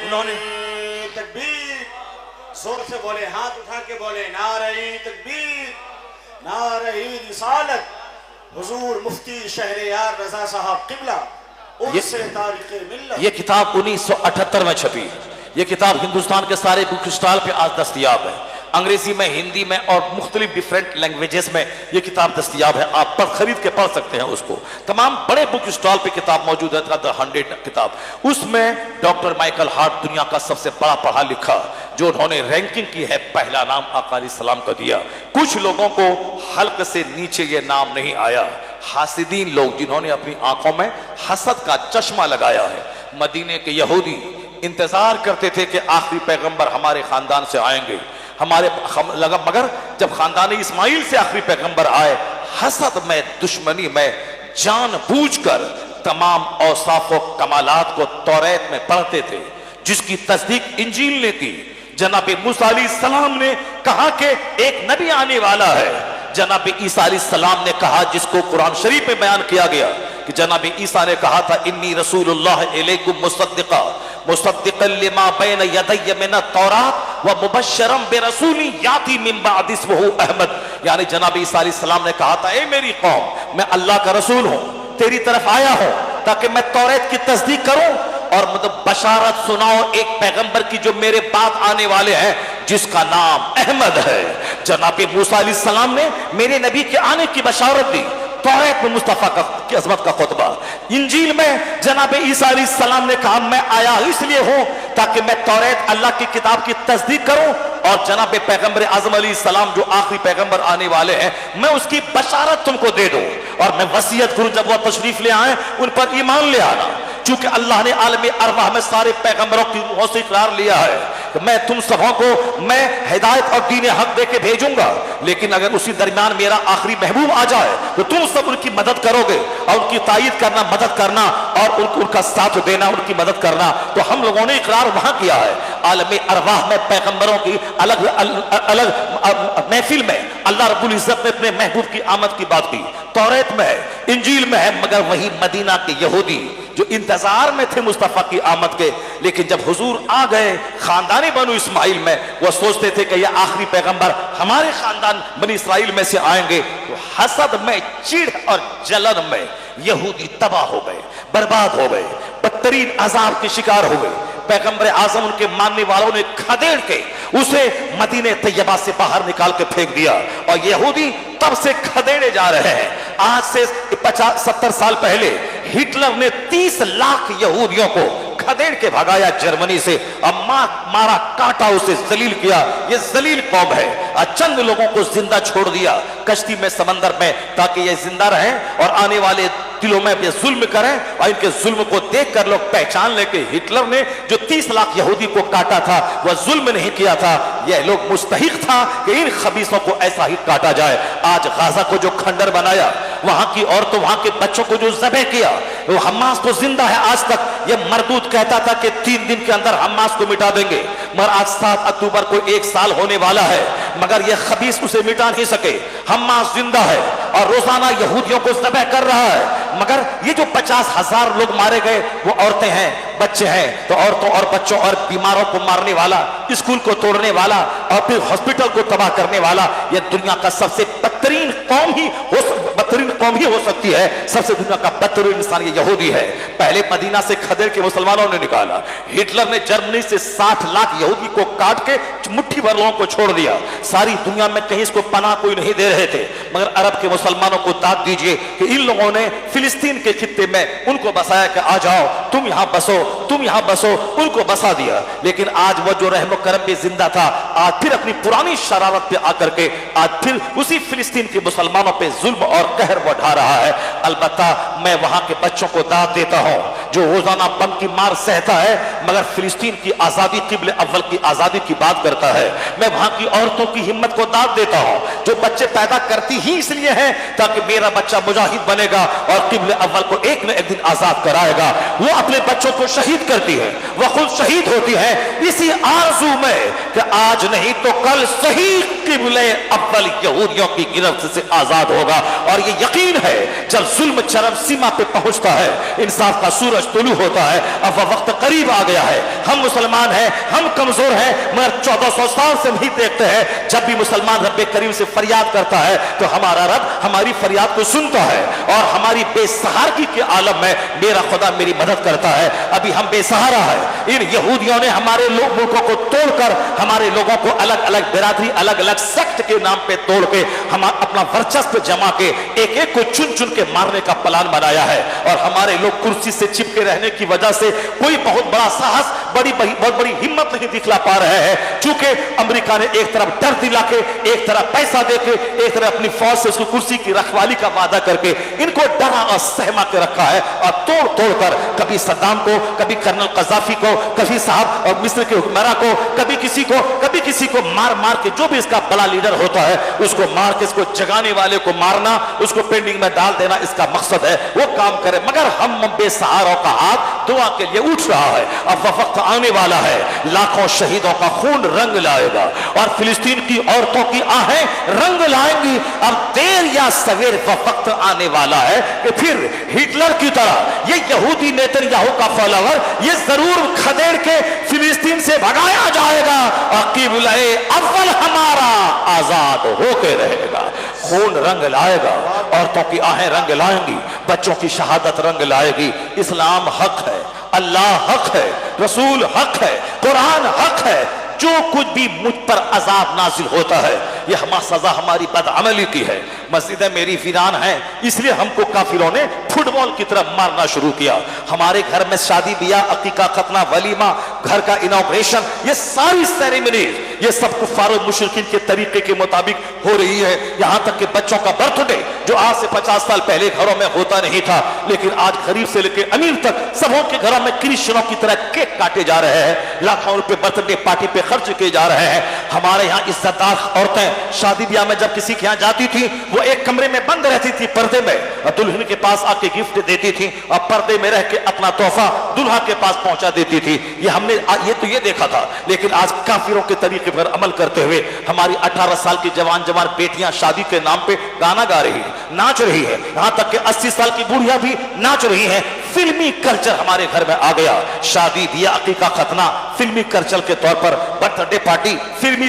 [SPEAKER 2] उन्होंने तकबीर जोर से बोले, हाथ उठा के बोले, नारे तकबीर, नारे रिसालत, हुजूर मुफ्ती शहरयार रजा साहब किबला, उनसे तारीख़ मिल्लत।
[SPEAKER 1] ये किताब 1978 में छपी। ये किताब हिंदुस्तान के सारे बुक स्टॉल पे आज दस्तयाब है, अंग्रेजी में, हिंदी में और मुख्तलिफ डिफरेंट लैंग्वेजेस में ये किताब दस्तयाब है। आप पर खरीद के पढ़ सकते हैं उसको। तमाम बड़े बुक स्टॉल पे किताब मौजूद है, द 100 किताब। उसमें डॉक्टर माइकल हार्ट दुनिया का सबसे बड़ा पढ़ा लिखा, जो उन्होंने रैंकिंग की है, पहला नाम आका अलैहिस्सलाम का दिया। कुछ लोगों को हल्क से नीचे ये नाम नहीं आया, हासिदीन लोग जिन्होंने अपनी आंखों में हसद का चश्मा लगाया है। मदीने के यहूदी इंतजार करते थे कि आखिरी पैगंबर हमारे खानदान से आएंगे, लगा, मगर जब खानदान इस्माइल से आखिरी पैगंबर आए, हसद में, दुश्मनी में जानबूझकर तमाम औसाफ और कमालात को तौरात में पढ़ते थे, जिसकी तस्दीक इंजील ने की। जनाब मूसा अलैहिस्सलाम ने कहा कि एक नबी आने वाला है। जनाब ईसा अलैहिस्सलाम ने कहा, जिसको कुरान शरीफ में बयान किया गया कि जनाब ईसा ने कहा था, इन्नी रसूलुल्लाह इलैकुम मुसद्दिक़न लिमा बैन यदैया मिन तौरात व मुबश्शिरन बिरसूली याती मिन बअदी इस्मुहु अहमद। यानी जनाब ईसा अलैहिस्सलाम ने कहा था, ए मेरी कौम, मैं अल्लाह का रसूल हूं, तेरी तरफ आया हूं ताकि मैं तौरात की तस्दीक करूं और मतलब बशारत सुनाओ एक पैगंबर की जो मेरे बाद आने वाले हैं, जिसका नाम अहमद है। जनाब मूसा अलैहिस्सलाम ने मेरे नबी के आने की बशारत दी। तौरात में मुस्तफा की अजमत का खुतबा, इंजील में जनाब ईसा अलैहिस्सलाम ने कहा मैं आया इसलिए हूं ताकि मैं तौरात अल्लाह की किताब की तस्दीक करूं और जनाब पैगंबर आजम अलैहिस्सलाम जो आखिरी पैगंबर आने वाले हैं मैं उसकी बशारत तुमको दे दूं और मैं वसीयत करूं जब वह तशरीफ ले आए उन पर ईमान ले आना। चूंकि अल्लाह ने आलम अरवाह में सारे पैगंबरों की रूहों से इकरार लिया है कि मैं तुम सबों को मैं हिदायत और दीन हक दे के भेजूंगा, लेकिन अगर उसी दरमियान मेरा आखिरी महबूब आ जाए तो तुम सब उनकी मदद करोगे और उनकी तायीद करना, मदद करना और उनका साथ देना, उनकी मदद करना। तो हम लोगों ने इकरार वहां किया है। आलम अरवाह में पैगंबरों की अलग अलग महफिल में अल्लाह रब्बुल इज्जत ने अपने महबूब की आमद की बात की। तौरात में है, इंजील में है, मगर वही मदीना के यहूदी जो इंतजार में थे मुस्तफा की आमद के, लेकिन जब हुजूर आ गए खानदानी बनु इस्माइल में, वो सोचते थे कि यह आखिरी पैगंबर हमारे खानदान बनी इस्राइल में से आएंगे, तो हसद में, चिढ़ और जलन में यहूदी तबाह हो गए, बर्बाद हो गए, बदतरीन अजाब के शिकार हो गए। पैगंबर आजम उनके मानने वालों ने खदेड़ के उसे मदीने तैयबा से बाहर निकाल के फेंक दिया और यहूदी तब से खदेड़े जा रहे हैं। आज से 50-70 साल पहले हिटलर ने 30 लाख यहूदियों को खदेड़ के भगाया जर्मनी से और मारा काटा, उसे जलील किया। ये जलील कौम है। चंद लोगों को जिंदा छोड़ दिया कश्ती में, समंदर में, ताकि ये जिंदा रहें और आने वाले दिलों में ये जुल्म करें और इनके जुल्म को देखकर लोग पहचान ले कि हिटलर ने जो 30 लाख यहूदी को काटा था वह जुल्म नहीं किया था, यह लोग मुस्तहिक था कि इन खबीसों को ऐसा ही काटा जाए। आज गाजा को जो खंडर बनाया, वहां की औरतों, वहां के बच्चों को जो ज़बह किया, वो हमास तो जिंदा है आज तक। यह मरदूद कहता था कि 3 दिन के अंदर हमास को मिटा देंगे, मगर आज 7 अक्टूबर को 1 साल होने वाला है, मगर यह खबीस उसे मिटा नहीं सके। हमास जिंदा है और रोजाना यहूदियों को ज़बह कर रहा है, मगर ये जो 50,000 लोग मारे गए वो औरतें हैं, बच्चे हैं। तो औरतों और बच्चों और बीमारों को मारने वाला, स्कूल को तोड़ने वाला और फिर हॉस्पिटल को तबाह करने वाला, यह दुनिया का सबसे बदतरीन कौम ही हो सकती है। सबसे दुनिया का बदतरीन इंसान ये यहूदी है। पहले मदीना से खदेड़ के मुसलमानों ने निकाला। हिटलर ने जर्मनी से 60 लाख यहूदी को काट के मुट्ठी भर लोगों को छोड़ दिया। सारी दुनिया में कहीं इसको पनाह कोई नहीं दे रहे थे, मगर अरब के मुसलमानों को दाद दीजिए कि इन लोगों ने फिलिस्तीन के खित्ते में उनको बसाया कि आ जाओ, तुम यहां बसो, तुम यहां बसो, उनको बसा दिया। लेकिन आज वो जो रहम करम पे जिंदा था, आज फिर अपनी पुरानी शरारत पे आकर के आज फिर उसी फिलिस्तीन के मुसलमानों पे जुल्म और कहर बढ़ा रहा है। अलबत्ता मैं वहां के बच्चों को दाद देता हूं जो रोजाना बम की मार सहता है, मगर फिलिस्तीन की आजादी, किबले अव्वल की आजादी की बात करता है। मैं वहां की औरतों की हिम्मत को दाद देता हूं जो बच्चे पैदा करती ही इसलिए है ताकि मेरा बच्चा मुजाहिद बनेगा और किबले अव्वल को एक न एक दिन आजाद कराएगा। वो अपने बच्चों को शहीद करती है, वह खुद शहीद होती है इसी आरज़ू में कि आज नहीं तो कल सही किबले अव्वल यहूदियों की गिरफ्त से आजाद होगा। और ये यकीन है जब जुल्म चरम सीमा पे पहुंचता है, इंसाफ का सूरज तुलू होता है। अब वह वक्त करीब आ गया है। हम मुसलमान हैं, हम कमजोर हैं, मगर 1400 साल से नहीं देखते हैं जब भी मुसलमान रब्बे करीम से फरियाद करता है तो हमारा रब हमारी फरियाद को सुनता है और हमारी बेसहारगी के आलम में मेरा खुदा मेरी मदद करता है। अभी हम बेसहारा है। इन यहूदियों ने हमारे मुल्कों को तोड़कर हमारे लोगों को अलग अलग बिरादरी, अलग अलग सेक्ट के नाम पे तोड़ के हम अपना वर्चस्व जमा के एक एक को चुन चुन के मारने का प्लान बनाया है। और हमारे लोग कुर्सी से चिपके रहने की वजह से कोई बहुत बड़ा साहस, बहुत बड़ी हिम्मत नहीं दिखला पा रहे हैं। चूंकि अमेरिका ने एक तरफ डर दिला के, एक तरफ पैसा दे के, एक तरफ अपनी फौज से उसको कुर्सी की रखवाली का वादा करके इनको डरा और सहमा के रखा है और तोड़ तोड़ कर कभी सद्दाम को, कभी कर्नल कजाफी को, कभी साहब और मिस्र के हुक्मरान को, कभी किसी को मार मार के जो भी इसका बड़ा लीडर होता है उसको मार के, इसको जगाने वाले को मारना, उसको पेंडिंग में डाल देना इसका मकसद है। वो काम करे, मगर हम बेसहारों का हाथ दुआ के लिए उठ रहा है। अब वह वक्त आने वाला है, लाखों शहीदों का खून रंग लाएगा और फिलिस्तीन की औरतों की आहें रंग लाएंगी। अब देर या सवेर वह वक्त आने वाला है कि फिर हिटलर की तरह ये यहूदी नेतन्याहू का फॉलोवर ये जरूर खदेड़ के फिलिस्तीन से भगाया जाएगा और किबले अव्वल हमारा आजाद होके रहेगा। खून रंग लाएगा, औरतों की आहें रंग लाएंगी, बच्चों की शहादत रंग लाएगी। इस्लाम हक है, अल्लाह हक है, रसूल हक है, कुरान हक है। जो कुछ भी मुझ पर अजाब नाजिल होता है, यह सजा हमारी बदअमली की है। मस्जिदें मेरी वीरान हैं, इसलिए हमको काफिरों ने फुटबॉल की तरफ मारना शुरू किया। हमारे घर में शादी ब्याह, अकीका, खतना, वलीमा, घर का इनॉग्रेशन, ये सारी सेरेमनीज ये सब कुफार और मुशरिकीन के तरीके के मुताबिक हो रही है। यहां तक कि बच्चों का बर्थडे जो आज से 50 साल पहले घरों में होता नहीं था, लेकिन आज गरीब से लेकर अमीर तक सबों के घरों में क्रिश्चियनों की तरह केक काटे जा रहे हैं, लाखों रुपए बर्थडे पार्टी पे खर्च किए जा रहे हैं। हमारे यहाँ इज्जतदार औरतें शादी ब्याह में जब किसी के यहाँ जाती थी, वो एक कमरे में बंद रहती थी पर्दे में, और दुल्हन के पास आके गिफ्ट देती थी और पर्दे में रह के अपना तोहफा दुल्हा के पास पहुंचा देती थी। ये हमने ये देखा था, लेकिन आज काफिरों के तरीके पर अमल करते हुए हमारी 18 साल की जवान जवान बेटियां शादी के नाम पे गाना गा रही है, नाच रही है, यहां तक कि 80 साल की बुढ़िया भी नाच रही है। फिल्मी कल्चर हमारे घर में आ गया। शादी ब्याह, अकीका, खतना फिल्मी कल्चर के तौर पर, बर्थडे पार्टी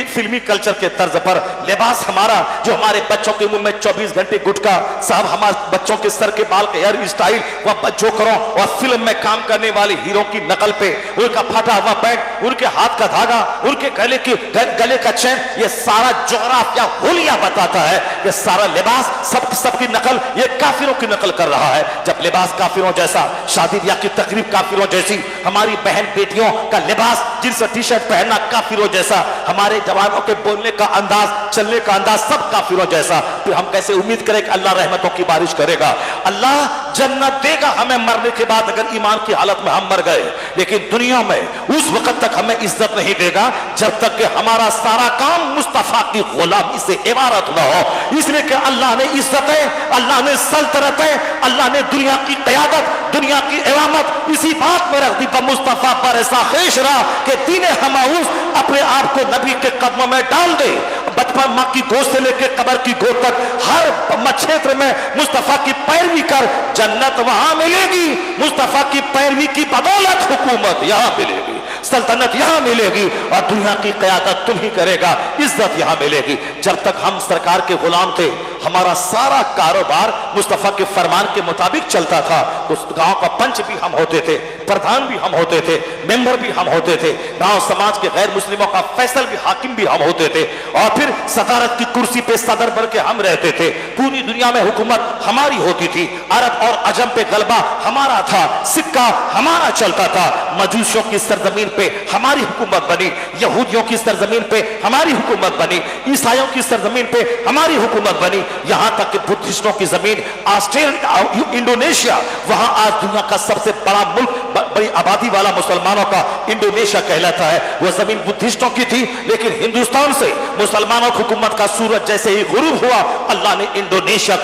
[SPEAKER 1] फिल्मी कल्चर के तर्ज पर, लिबास हमारा जो हमारे बच्चों के मुंह में 24 घंटे गुटखा, साहब हमारे बच्चों के सर के बाल के हेयर स्टाइल, वह जोकरों और फिल्म में काम करने वाले हीरो की नकल पे, उनका फटा हुआ पैंट, उनके हाथ का धागा, उनके गले का चैन, ये सारा जोग्राफिया होलिया बताता है कि सारा लिबास सबकी नकल ये काफिरों की नकल कर रहा है। जब लिबास काफिरों जैसा, शादी ब्याह की तकरीब काफिरों जैसी, हमारी बहन बेटियों का लिबास जींस टी शर्ट पहनना काफिरों जैसा, हमारे जवानों के बोलने का अंदाज, चलने का अंदाज सब काफिरों जैसा, फिर हम कैसे उम्मीद करें कि अल्लाह रहमतों की बारिश करेगा? अल्लाह जन्नत देगा हमें मरने के बाद अगर ईमान की हालत में हम मर गए, लेकिन दुनिया में उस वक्त तक हमें इज्जत नहीं देगा जब तक कि हमारा सारा काम मुस्तफा की गुलामी से इबारत न हो। इसलिए कि अल्लाह ने इज्जतें, अल्लाह ने सल्तनतें, अल्लाह ने दुनिया की क़यादत, दुनिया की इमामत इसी बात में रख दी पर मुस्तफा पर ऐसा ख्वाहिश रहा कि दीन हमाऊस अपने आप को नबी के कदमों में डाल दे। बचपन माँ की गोद से लेकर कब्र की गोद तक हर क्षेत्र में मुस्तफा की पैरवी कर, जन्नत वहां मिलेगी। मुस्तफा की पैरवी की बदौलत हुकूमत यहां मिलेगी, सल्तनत यहां मिलेगी और दुनिया की क़यादत तुम ही करेगा, इज्जत यहां मिलेगी। जब तक हम सरकार के गुलाम थे, हमारा सारा कारोबार मुस्तफा के फरमान के मुताबिक चलता था। तो गांव का पंच भी हम होते थे, प्रधान भी हम होते थे, मेंबर भी हम होते थे, गांव समाज के गैर मुस्लिमों का फैसल भी हाकिम भी हम होते थे, और फिर सदारत की कुर्सी पे सदर बन के हम रहते थे। पूरी दुनिया में हुकूमत हमारी होती थी, अरब और अजम पे गलबा हमारा था, सिक्का हमारा चलता था। मजूसियों की सरजमीन पे हमारी हुकूमत बनी, यहूदियों की सरजमीन पे हमारी हुकूमत बनी, ईसाइयों की सरजमीन पे हमारी हुकूमत बनी, यहां तक कि बुद्धिस्टों की जमीन ऑस्ट्रेलिया, इंडोनेशिया, वहां आज दुनिया का सबसे बड़ा मुल्क, बड़ी आबादी वाला मुसलमानों का इंडोनेशिया कहलाता है। वह जमीन बुद्धिस्टों की थी, लेकिन हिंदुस्तान से मुसलमानों की हुकूमत का सूरज जैसे ही गुरूब हुआ, अल्लाह ने इंडोनेशिया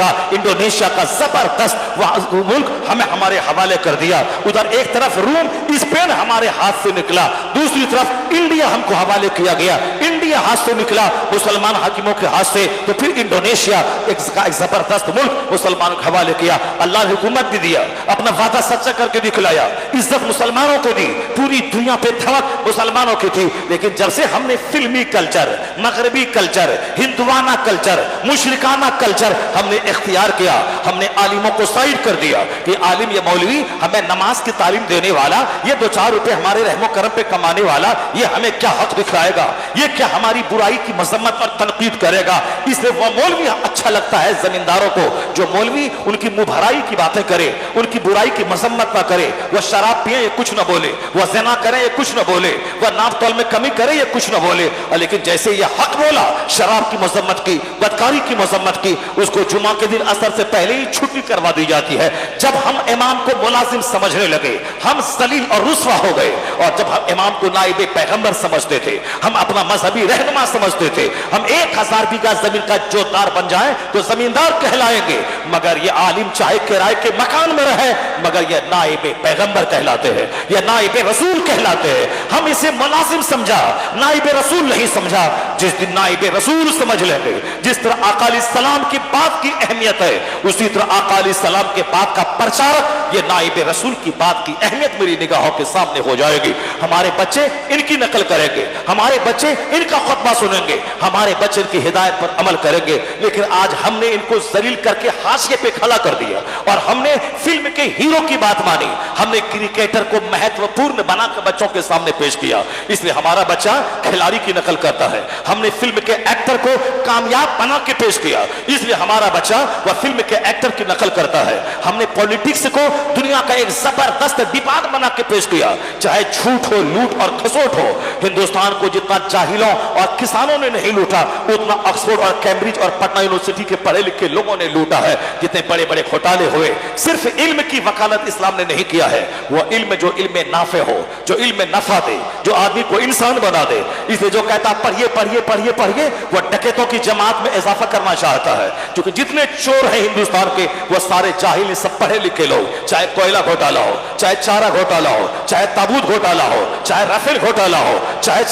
[SPEAKER 1] का जबरदस्त मुल्क हमें हमारे हवाले कर दिया। उधर एक तरफ रूम, स्पेन हमारे हाथ से निकला, दूसरी तरफ इंडिया हमको हवाले किया गया। इंडिया हाथ से निकला मुसलमान हाकिमों के हाथ से, तो फिर इंडोनेशिया एक जबरदस्त मुल्क मुसलमानों के हवाले किया। अल्लाह ने हुकूमत भी दिया, अपना वादा सच्चा करके दिखलाया, इज्जत मुसलमानों को दी, पूरी दुनिया पे धमक मुसलमानों की थी। लेकिन जब से हमने फिल्मी कल्चर, मगरबी कल्चर, हिंदुआना कल्चर, मुशरिकाना कल्चर हमने इख्तियार किया, हमने आलिमों को साइड कर दिया कि आलिम या मौलवी हमें नमाज की तालीम देने वाला, ये 2-4 रुपए हमारे रहमो करम पे कमाने वाला, ये हमें क्या हक दिखलाएगा, ये क्या हमारी बुराई की मजम्मत और तनकीद करेगा। इसलिए वो मौलवी अच्छा लगता है जमींदारों को जो मौलवी उनकी मुभराई की बातें करे, उनकी बुराई की मजम्मत ना करे। वह शराब पिए ये कुछ न बोले, वह ज़िना करे ये कुछ न बोले, वह नाप तौल में कमी करे ये कुछ न बोले। लेकिन जैसे ये हक बोला शराब की मजम्मत की, बदकारी की मजम्मत की, उसको जुमा के दिन असर से पहले ही छुट्टी करवा दी जाती है। जब हम इमाम को मुलाजिम समझने लगे, हम जलील और रुस्वा हो गए। और जब हम इमाम को नाइबे पैगंबर समझते थे, हम अपना मजहबी रहनुमा समझते थे, हम 1000 बीघा जमीन का जोतदार बन जाए तो जमींदार कहलाएंगे, मगर ये आलिम चाहे किराए के मकान में रहे, मगर ये नाइबे पैगंबर कहलाते हैं, ये नाइबे रसूल कहलाते हैं। हम इसे मुलाजिम समझा, नाइबे रसूल नहीं समझा। जिस दिन नाइबे रसूल समझ लेंगे, जिस तरह आका अलैहिस्सलाम की बात की अहमियत है, उसी तरह आका अलैहिस्सलाम के बात का प्रचारक ये नाइब रसूल की बात की अहमियत मेरी निगाहों के सामने हो जाएगी। हमारे बच्चे इनकी नकल करेंगे, हमारे बच्चे इनका खुतबा सुनेंगे, हमारे बच्चे इनकी हिदायत पर अमल करेंगे। लेकिन आज हमने इनको जलील करके हाशिए पे खड़ा कर दिया और हमने फिल्म के हीरो की बात मानी, हमने क्रिकेटर को महत्वपूर्ण बनाकर बच्चों के सामने पेश किया, इसलिए हमारा बच्चा खिलाड़ी की नकल करता है। हमने फिल्म के एक्टर को कामयाब बना के पेश किया, इसलिए हमारा बच्चा वह फिल्म के एक्टर की नकल करता है। हमने पॉलिटिक्स को दुनिया का एक जबरदस्त विवाद बना के पेश किया, चाहे झूठ हो, लूट और खसोट हो। हिंदुस्तान को जितना जाहिलों और किसानों ने नहीं लूटा, उतना ऑक्सफोर्ड और कैम्ब्रिज और पटना यूनिवर्सिटी के पढ़े लिखे लोगों ने लूटा है। जितने बड़े बड़े घोटाले हुए, सिर्फ इल्म की वकालत इस्लाम ने नहीं किया है, वह इल्म जो इल्म नाफे हो, जो इल्म नफा दे, जो आदमी को इंसान बना दे। इसलिए जो कहता पढ़िए पढ़िए पढ़िए पढ़िए, वह डकैतों की जमात में इजाफा करना चाहता है, क्योंकि जितने चोर हैं हिंदुस्तान के वह सारे जाहिल, सब पढ़े लिखे लोग। चाहे कोयला घोटाला हो, चाहे चारा घोटाला हो, चाहे ताबूत घोटाला हो, चाहे राफेल घोटाला हो, चाहे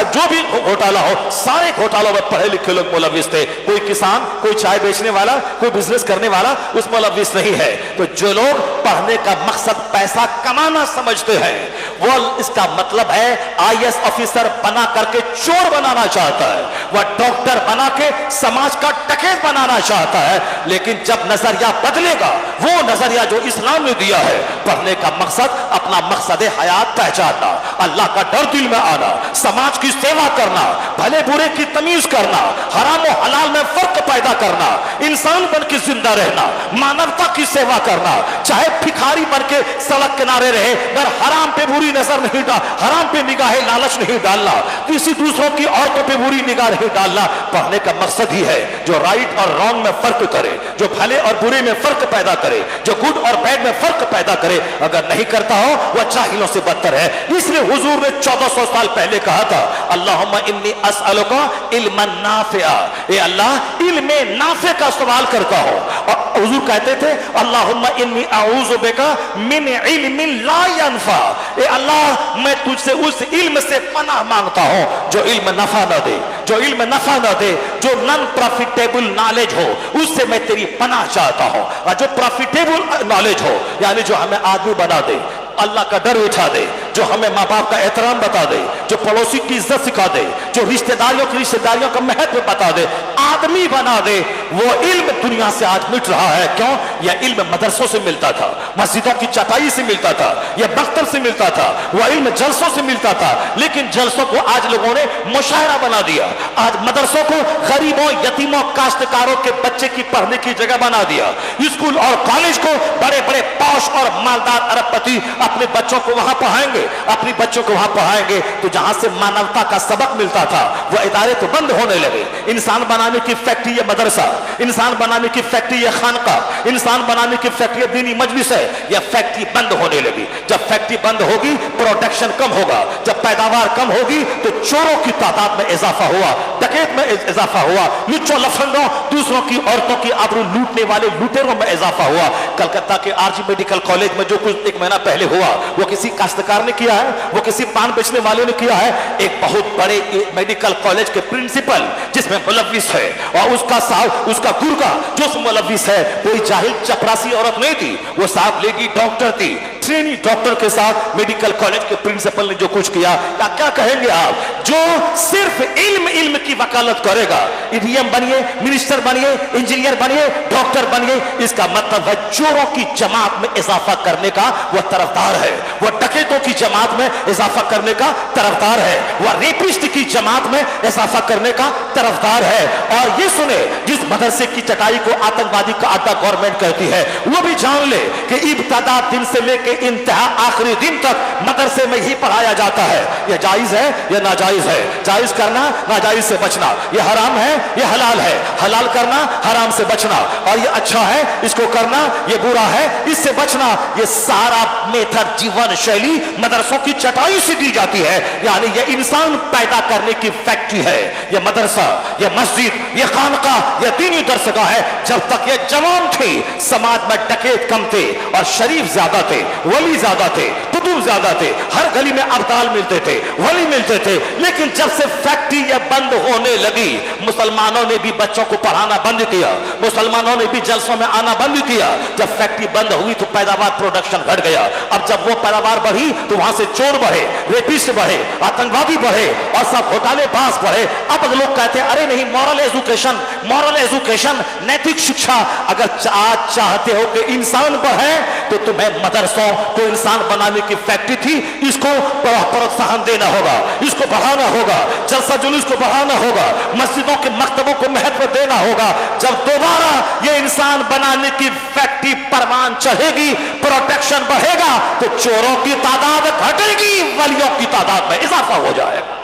[SPEAKER 1] जो भी घोटाला हो, सारे घोटालों में पढ़े लिखे लोग मुलविस थे। कोई किसान, कोई चाय बेचने वाला, कोई बिजनेस करने वाला उस मुलविस नहीं है। तो जो लोग पढ़ने का मकसद पैसा कमाना समझते हैं, वो इसका मतलब है IAS ऑफिसर बना करके चोर बनाना चाहता है, वह डॉक्टर बना के समाज का डकैत बनाना चाहता है। लेकिन जब नजरिया बदलेगा, वो नजरिया जो इस्लाम ने दिया है, पढ़ने का मकसद अपना मकसद हयात पहचानना, अल्लाह का डर दिल में आना, समाज की सेवा करना, भले बुरे की तमीज करना, हराम और हलाल में फर्क पैदा करना, इंसान बन के जिंदा रहना, मानवता की सेवा करना। चाहे भिखारी बन के सड़क किनारे रहे, पर हराम पे बुरी नजर नहीं डाल, हराम पे निगाहे लालच नहीं डालना, किसी दूसरों की औरतों पे बुरी निगाह नहीं डालना। पढ़ने का मकसद ही है जो राइट और रॉन्ग में फर्क करे, जो भले और बुरे में फर्क पैदा करे, जो गुड और बैड में फर्क पैदा करे। अगर नहीं करता हो वह जाहिलों से बदतर है। इसलिए हुजूर ने 1400 साल पहले कहा था, अल्लाहुम्मा इन्नी अस्अलुका इल्मन नाफिआ, ए अल्लाह इल्मे नाफे का सवाल करता हो। और हुजूर कहते थे, अल्लाहुम्मा इन्नी अऊज़ु बिका मिन इल्मिन ला यनफा, ए अल्लाह मैं तुझसे उस इल्म से पनाह मांगता हूं जो इल्म नफा न दे, जो इल्म नफा न दे, जो नॉन प्रॉफिटेबल नॉलेज हो, उससे मैं तेरी पनाह चाहता हूं। और जो प्रॉफिटेबल नॉलेज हो, यानी जो हमें आदमी बना दे, अल्लाह का डर उठा दे, जो हमें माँ बाप का एहतराम बता दे, जो पड़ोसी की इज्जत सिखा दे, जो रिश्तेदारियों का महत्व बता दे, आदमी बना दे, वो इल्म दुनिया से आज मिट रहा है। क्यों? यह इल्म मदरसों से मिलता था, मस्जिदों की चटाई से मिलता था, यह बख्तर से मिलता था, वह इल्म जलसों से मिलता था। लेकिन जलसों को आज लोगों ने मुशायरा बना दिया, आज मदरसों को गरीबों, यतीमों, काश्तकारों के बच्चे की पढ़ने की जगह बना दिया। स्कूल और कॉलेज को बड़े बड़े पौश और मालदार अरबपति अपने बच्चों को वहां पढ़ाएंगे, अपनी बच्चों को वहां पढ़ाएंगे। तो जहां से मानवता का सबक मिलता था, वह इदारे तो बंद होने लगे। इंसान बनाने की फैक्ट्री ये मदरसा, इंसान बनाने की फैक्ट्री ये खानका, इंसान बनाने की फैक्ट्री दीनी मजलिस है, यह फैक्ट्री बंद होने लगी। जब फैक्ट्री बंद होगी, प्रोडक्शन कम होगा, जब पैदावार कम होगी, तो चोरों की तादाद में इजाफा हुआ, डकैत में इजाफा हुआ, लुच्चों लफंगों, दूसरों की औरतों की आबरू लूटने वाले लुटेरों में इजाफा हुआ। कलकत्ता के RG मेडिकल कॉलेज में जो कुछ एक महीना पहले हुआ, वो किसी काश्तकार ने किया है, वो किसी पान बेचने वाले ने किया है। एक बहुत बड़े मेडिकल कॉलेज के प्रिंसिपल जिसमें मुलविस है, और उसका साहब, उसका गुर्गा जो मुलविस है, कोई जाहिल चपरासी औरत नहीं थी, वो साहब लेडी डॉक्टर थी। ट्रेनी डॉक्टर के साथ मेडिकल कॉलेज के प्रिंसिपल ने जो कुछ किया, क्या कहेंगे आप? जो सिर्फ इल्म की वकालत करेगा, ईडीएम बनिए, मिनिस्टर बनिए, इंजीनियर बनिए, डॉक्टर बनिए, इसका मतलब है चोरों की जमात में इजाफा करने का वह तरफदार है, वह डकैतों की जमात में इजाफा करने का तरफदार है, वह रेपिस्ट की जमात में इजाफा करने का तरफदार है। और ये सुने, जिस मदरसे की चटाई को आतंकवादी का अड्डा गवर्नमेंट कहती है, वो भी जान ले कि इब्तदा दिन से लेके इंतहा आखिरी दिन तक मदरसे में ही पढ़ाया जाता है। यह जायज है, यह नाजायज है, जायज करना, नाजायज से बचना, यह हराम है, यह हलाल है, हलाल करना, हराम से बचना, और यह अच्छा है, इसको करना, यह बुरा है, इससे बचना। यह सारा मेथड, जीवन शैली मदरसों की चटाई से दी जाती है। यानी यह इंसान पैदा करने की फैक्ट्री है, यह मदरसा, यह मस्जिद, यह खानका, यह दीनी दरसगाह है। जब तक यह जवान थे, समाज में डकैत कम थे और शरीफ ज्यादा थे, वली ज्यादा थे, तो कुतुब ज्यादा थे, हर गली में अब्दाल मिलते थे, वली मिलते थे। लेकिन जब से फैक्ट्री ये बंद होने लगी, मुसलमानों ने भी बच्चों को पढ़ाना बंद किया, मुसलमानों ने भी जलसों में आना बंद किया। जब फैक्ट्री बंद हुई तो पैदावार, प्रोडक्शन घट गया। अब जब वो पैदावार बढ़ी तो वहां से चोर बढ़े, रेपिस्ट बढ़े, आतंकवादी बढ़े और सब घोटालेबाज बढ़े। अब लोग कहते हैं अरे नहीं, मॉरल एजुकेशन, नैतिक शिक्षा। अगर आज चाहते हो कि इंसान बढ़े तो तुम्हें मदरसों को इंसान बनाने की फैक्ट्री थी, इसको प्रोत्साहन देना होगा, इसको बढ़ाना होगा, जलसा जुलूस को बढ़ाना होगा, मस्जिदों के मकतबों को महत्व देना होगा। जब दोबारा ये इंसान बनाने की फैक्ट्री परवान चढ़ेगी, प्रोटेक्शन बढ़ेगा, तो चोरों की तादाद घटेगी, वलियों की तादाद में इजाफा हो जाएगा।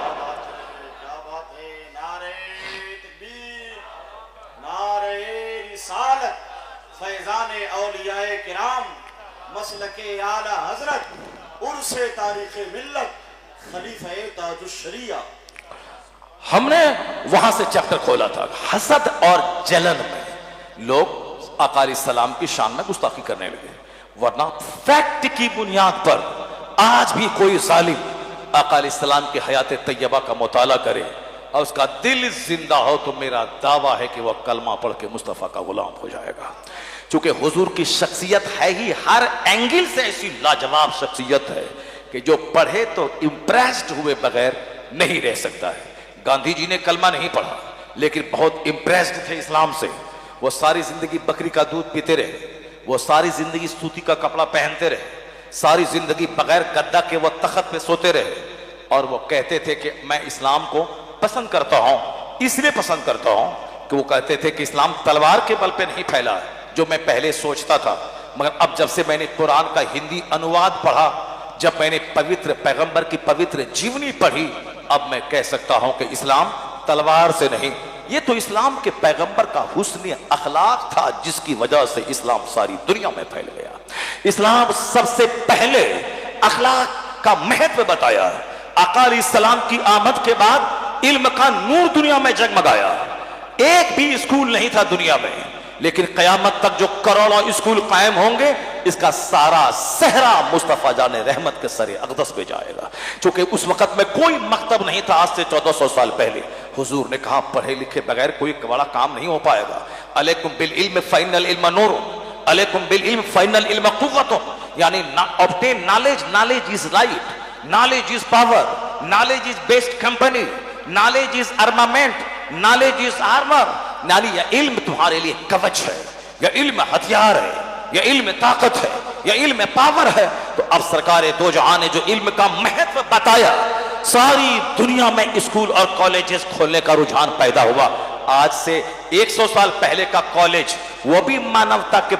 [SPEAKER 2] क्या बात है। नारे तकबीर, नारे रिसालत, फैजाने औलियाए किराम, मसलके आला हजरत, उर्से तारीखे मिल्लत, खलीफे ताजुश्शरिया।
[SPEAKER 1] हमने वहां से चैप्टर खोला था, हसद और जलन में लोग आका सलाम की शान में गुस्ताखी करने लगे। वरना फैक्ट की बुनियाद पर आज भी कोई जालिम आका सलाम की हयात तैयबा का मुताला करे और उसका दिल जिंदा हो तो मेरा दावा है कि वह कलमा पढ़ के मुस्तफा का गुलाम हो जाएगा। चूंकि हुजूर की शख्सियत है ही हर एंगल से ऐसी लाजवाब शख्सियत है कि जो पढ़े तो इंप्रेस्ड हुए बगैर नहीं रह सकता है। गांधी जी ने कलमा नहीं पढ़ा लेकिन बहुत इंप्रेस्ड थे इस्लाम से। वो सारी जिंदगी बकरी का दूध पीते रहे, वो सारी जिंदगी सूती का कपड़ा पहनते रहे, सारी जिंदगी बगैर गद्दा के वो तख्त पे सोते रहे और वो कहते थे कि मैं इस्लाम को पसंद करता हूं। इसलिए पसंद करता हूं कि वो कहते थे कि इस्लाम तलवार के बल पे नहीं फैला है जो मैं पहले सोचता था, मगर अब जब से मैंने कुरान का हिंदी अनुवाद पढ़ा, जब मैंने पवित्र पैगंबर की पवित्र जीवनी पढ़ी, अब मैं कह सकता हूं कि इस्लाम तलवार से नहीं, ये तो इस्लाम के पैगंबर का हुस्न अखलाक था जिसकी वजह से इस्लाम सारी दुनिया में फैल गया। इस्लाम सबसे पहले अखलाक का महत्व बताया। आका सलाम की आमद के बाद इल्म का नूर दुनिया में जगमगाया। एक भी स्कूल नहीं था दुनिया में, लेकिन कयामत तक जो करोड़ों स्कूल कायम होंगे, इसका सारा सहरा मुस्तफा जाने रहमत के सरे अक़दस पे जाएगा। क्योंकि उस वक्त में कोई मकतब नहीं था। आज से 1400 साल पहले हुजूर ने कहा पढ़े लिखे बगैर कोई बड़ा काम नहीं हो पाएगा। अलैकुम बिल इल्म फ़इन्नल इल्म नूर, अलैकुम बिल इल्म फ़इन्नल इल्म क़ुव्वतुन, यानी obtain knowledge, knowledge is light, knowledge is power, knowledge is best company, knowledge is armament, knowledge is armour. यानी यह इल्म तुम्हारे लिए कवच है, यह इल्म हथियार है, यह इल्म ताकत है, यह इल्म पावर है। तो अब सरकार दो जहां ने जो इल्म का महत्व बताया, सारी दुनिया में स्कूल और कॉलेजेस खोलने का रुझान पैदा हुआ। आज से 100 साल पहले का कॉलेज वो भी मानवता के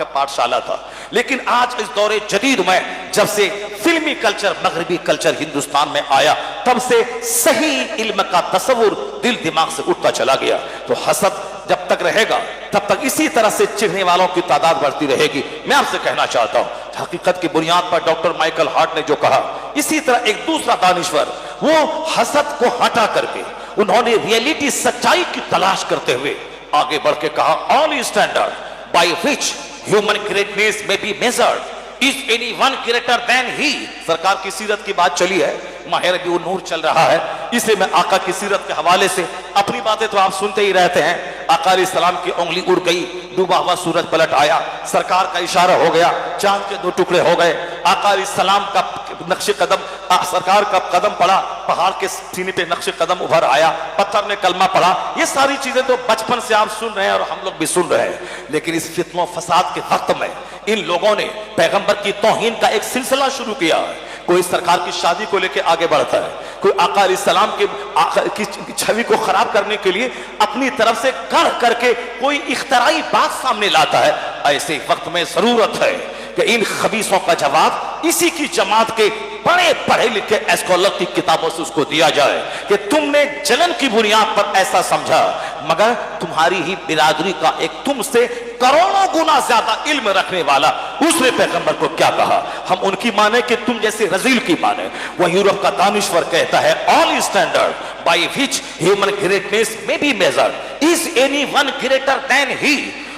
[SPEAKER 1] पाठशाला था, लेकिन आज इस दौरे जदीद में जब से फिल्मी कल्चर, मगरबी कल्चर हिंदुस्तान में आया, तब से सही इल्म का तस्वुर दिल दिमाग से उठता चला गया। तो हसद जब तक रहेगा तब तक इसी तरह से चिढ़ने वालों की तादाद बढ़ती रहेगी। मैं आपसे कहना चाहता हूं, हकीकत की बुनियाद पर डॉक्टर माइकल हार्ट ने जो कहा, इसी तरह एक दूसरा दानिश्वर वो हसद को हटा करके उन्होंने रियलिटी, सच्चाई की तलाश करते हुए आगे बढ़ के कहा, all standard by which human greatness may be measured is anyone greater than he. सरकार की सीरत की बात चली है, माह रबीउन नूर चल रहा है, इसलिए मैं आका की सीरत के हवाले से अपनी बातें तो आप सुनते ही रहते हैं। आका सलाम की उंगली उड़ गई, डूबा हुआ सूरज पलट आया, सरकार का इशारा हो गया, चांद के 2 टुकड़े हो गए, आका सलाम का नक्शे कदम, सरकार का कदम पड़ा, पहाड़ के सीने पे नक्शे कदम उभर आया, पत्थर ने कलमा पढ़ा। ये सारी चीजें तो बचपन से आप सुन रहे हैं और हम लोग भी सुन रहे हैं। लेकिन इस फित्नो फसाद के वक्त में इन लोगों ने पैगंबर की तौहीन का एक सिलसिला शुरू किया है। कोई सरकार की शादी को लेकर आगे बढ़ता है, कोई आका सलाम की छवि को खराब करने के लिए अपनी तरफ से गढ़ करके कोई इख्तराई बात सामने लाता है। ऐसे वक्त में जरूरत है कि इन खबीसों का जवाब इसी की जमात के बड़े पढ़े लिखे स्कॉलर की किताबों से उसको दिया जाए कि तुमने जलन की बुनियाद पर ऐसा समझा, मगर तुम्हारी ही बिरादरी का एक तुमसे करोड़ों गुना ज्यादा इल्म रखने वाला उसने पैगंबर को क्या कहा, हम उनकी माने कि तुम जैसे रजील की माने। वह यूरोप का दानिश्वर कहता है, all standard by which human greatness may be measured is anyone greater than he.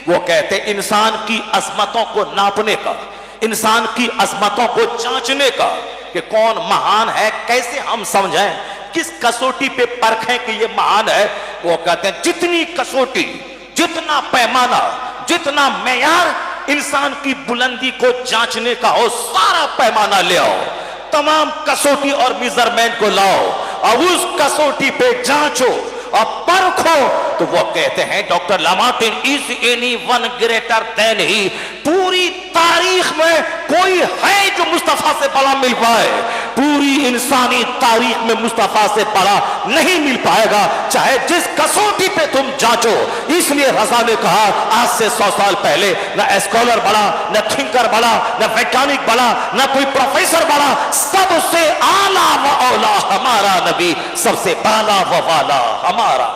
[SPEAKER 1] वो कहते इंसान की अजमतों को नापने का, इंसान की अजमतों को जांचने का कि कौन महान है, कैसे हम समझें, किस कसौटी पे परखें कि ये महान है। वो कहते हैं जितनी कसौटी, जितना पैमाना, जितना मेयार इंसान की बुलंदी को जांचने का हो, सारा पैमाना ले आओ, तमाम कसौटी और मेजरमेंट को लाओ और उस कसौटी पे जांचो और परखो। तो वो कहते हैं doctor Lamartine, is anyone greater than he. पूरी तारीख में कोई है जो मुस्तफा से बड़ा मिल पाए? पूरी इंसानी तारीख में मुस्तफा से बड़ा नहीं मिल पाएगा, चाहे जिस कसौटी पे तुम जांचो। इसलिए रजा ने कहा आज से 100 साल पहले न स्कॉलर बड़ा, न थिंकर बड़ा, न वैज्ञानिक बड़ा, न कोई प्रोफेसर बड़ा, सबसे आला व औला हमारा नबी, सबसे बाला व वाला हमारा।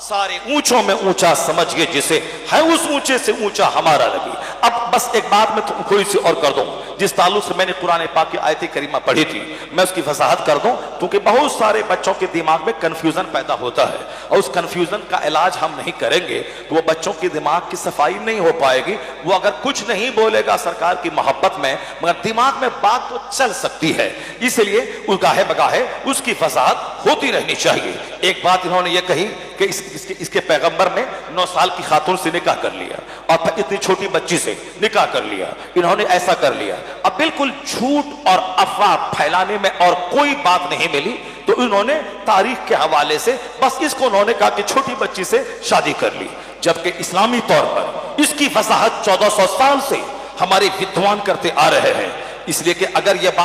[SPEAKER 1] सारे ऊंचों में ऊंचा समझिए जिसे, है उस ऊंचे से ऊंचा हमारा नबी। अब बस एक बात मैं थोड़ी सी और कर दूं, जिस ताल्लुक से मैंने कुरान पाक की आयत करीमा पढ़ी थी, मैं उसकी वजाहत कर दूं, क्योंकि बहुत सारे बच्चों के दिमाग में कंफ्यूजन पैदा होता है और उस कंफ्यूजन का इलाज हम नहीं करेंगे तो वो बच्चों के दिमाग की सफाई नहीं हो पाएगी। वो अगर कुछ नहीं बोलेगा सरकार की मोहब्बत में, मगर दिमाग में बात तो चल सकती है, इसलिए गाहे बगाहे उसकी वजाहत होती रहनी चाहिए। एक बात इन्होंने ये कही कि इसके पैगंबर ने 9 साल की खातून से निकाह कर लिया और इतनी छोटी बच्ची से निकाह कर लिया, इन्होंने ऐसा कर लिया। अब बिल्कुल झूठ और अफवाह फैलाने में और कोई बात नहीं मिली, तो इन्होंने तारीख के हवाले से बस इसको उन्होंने कहा कि छोटी बच्ची से शादी कर ली, जबकि इस्लामी तौर पर इसकी वजाहत 1400 साल से हमारे विद्वान करते आ रहे हैं। इसलिए कि अगर यह बात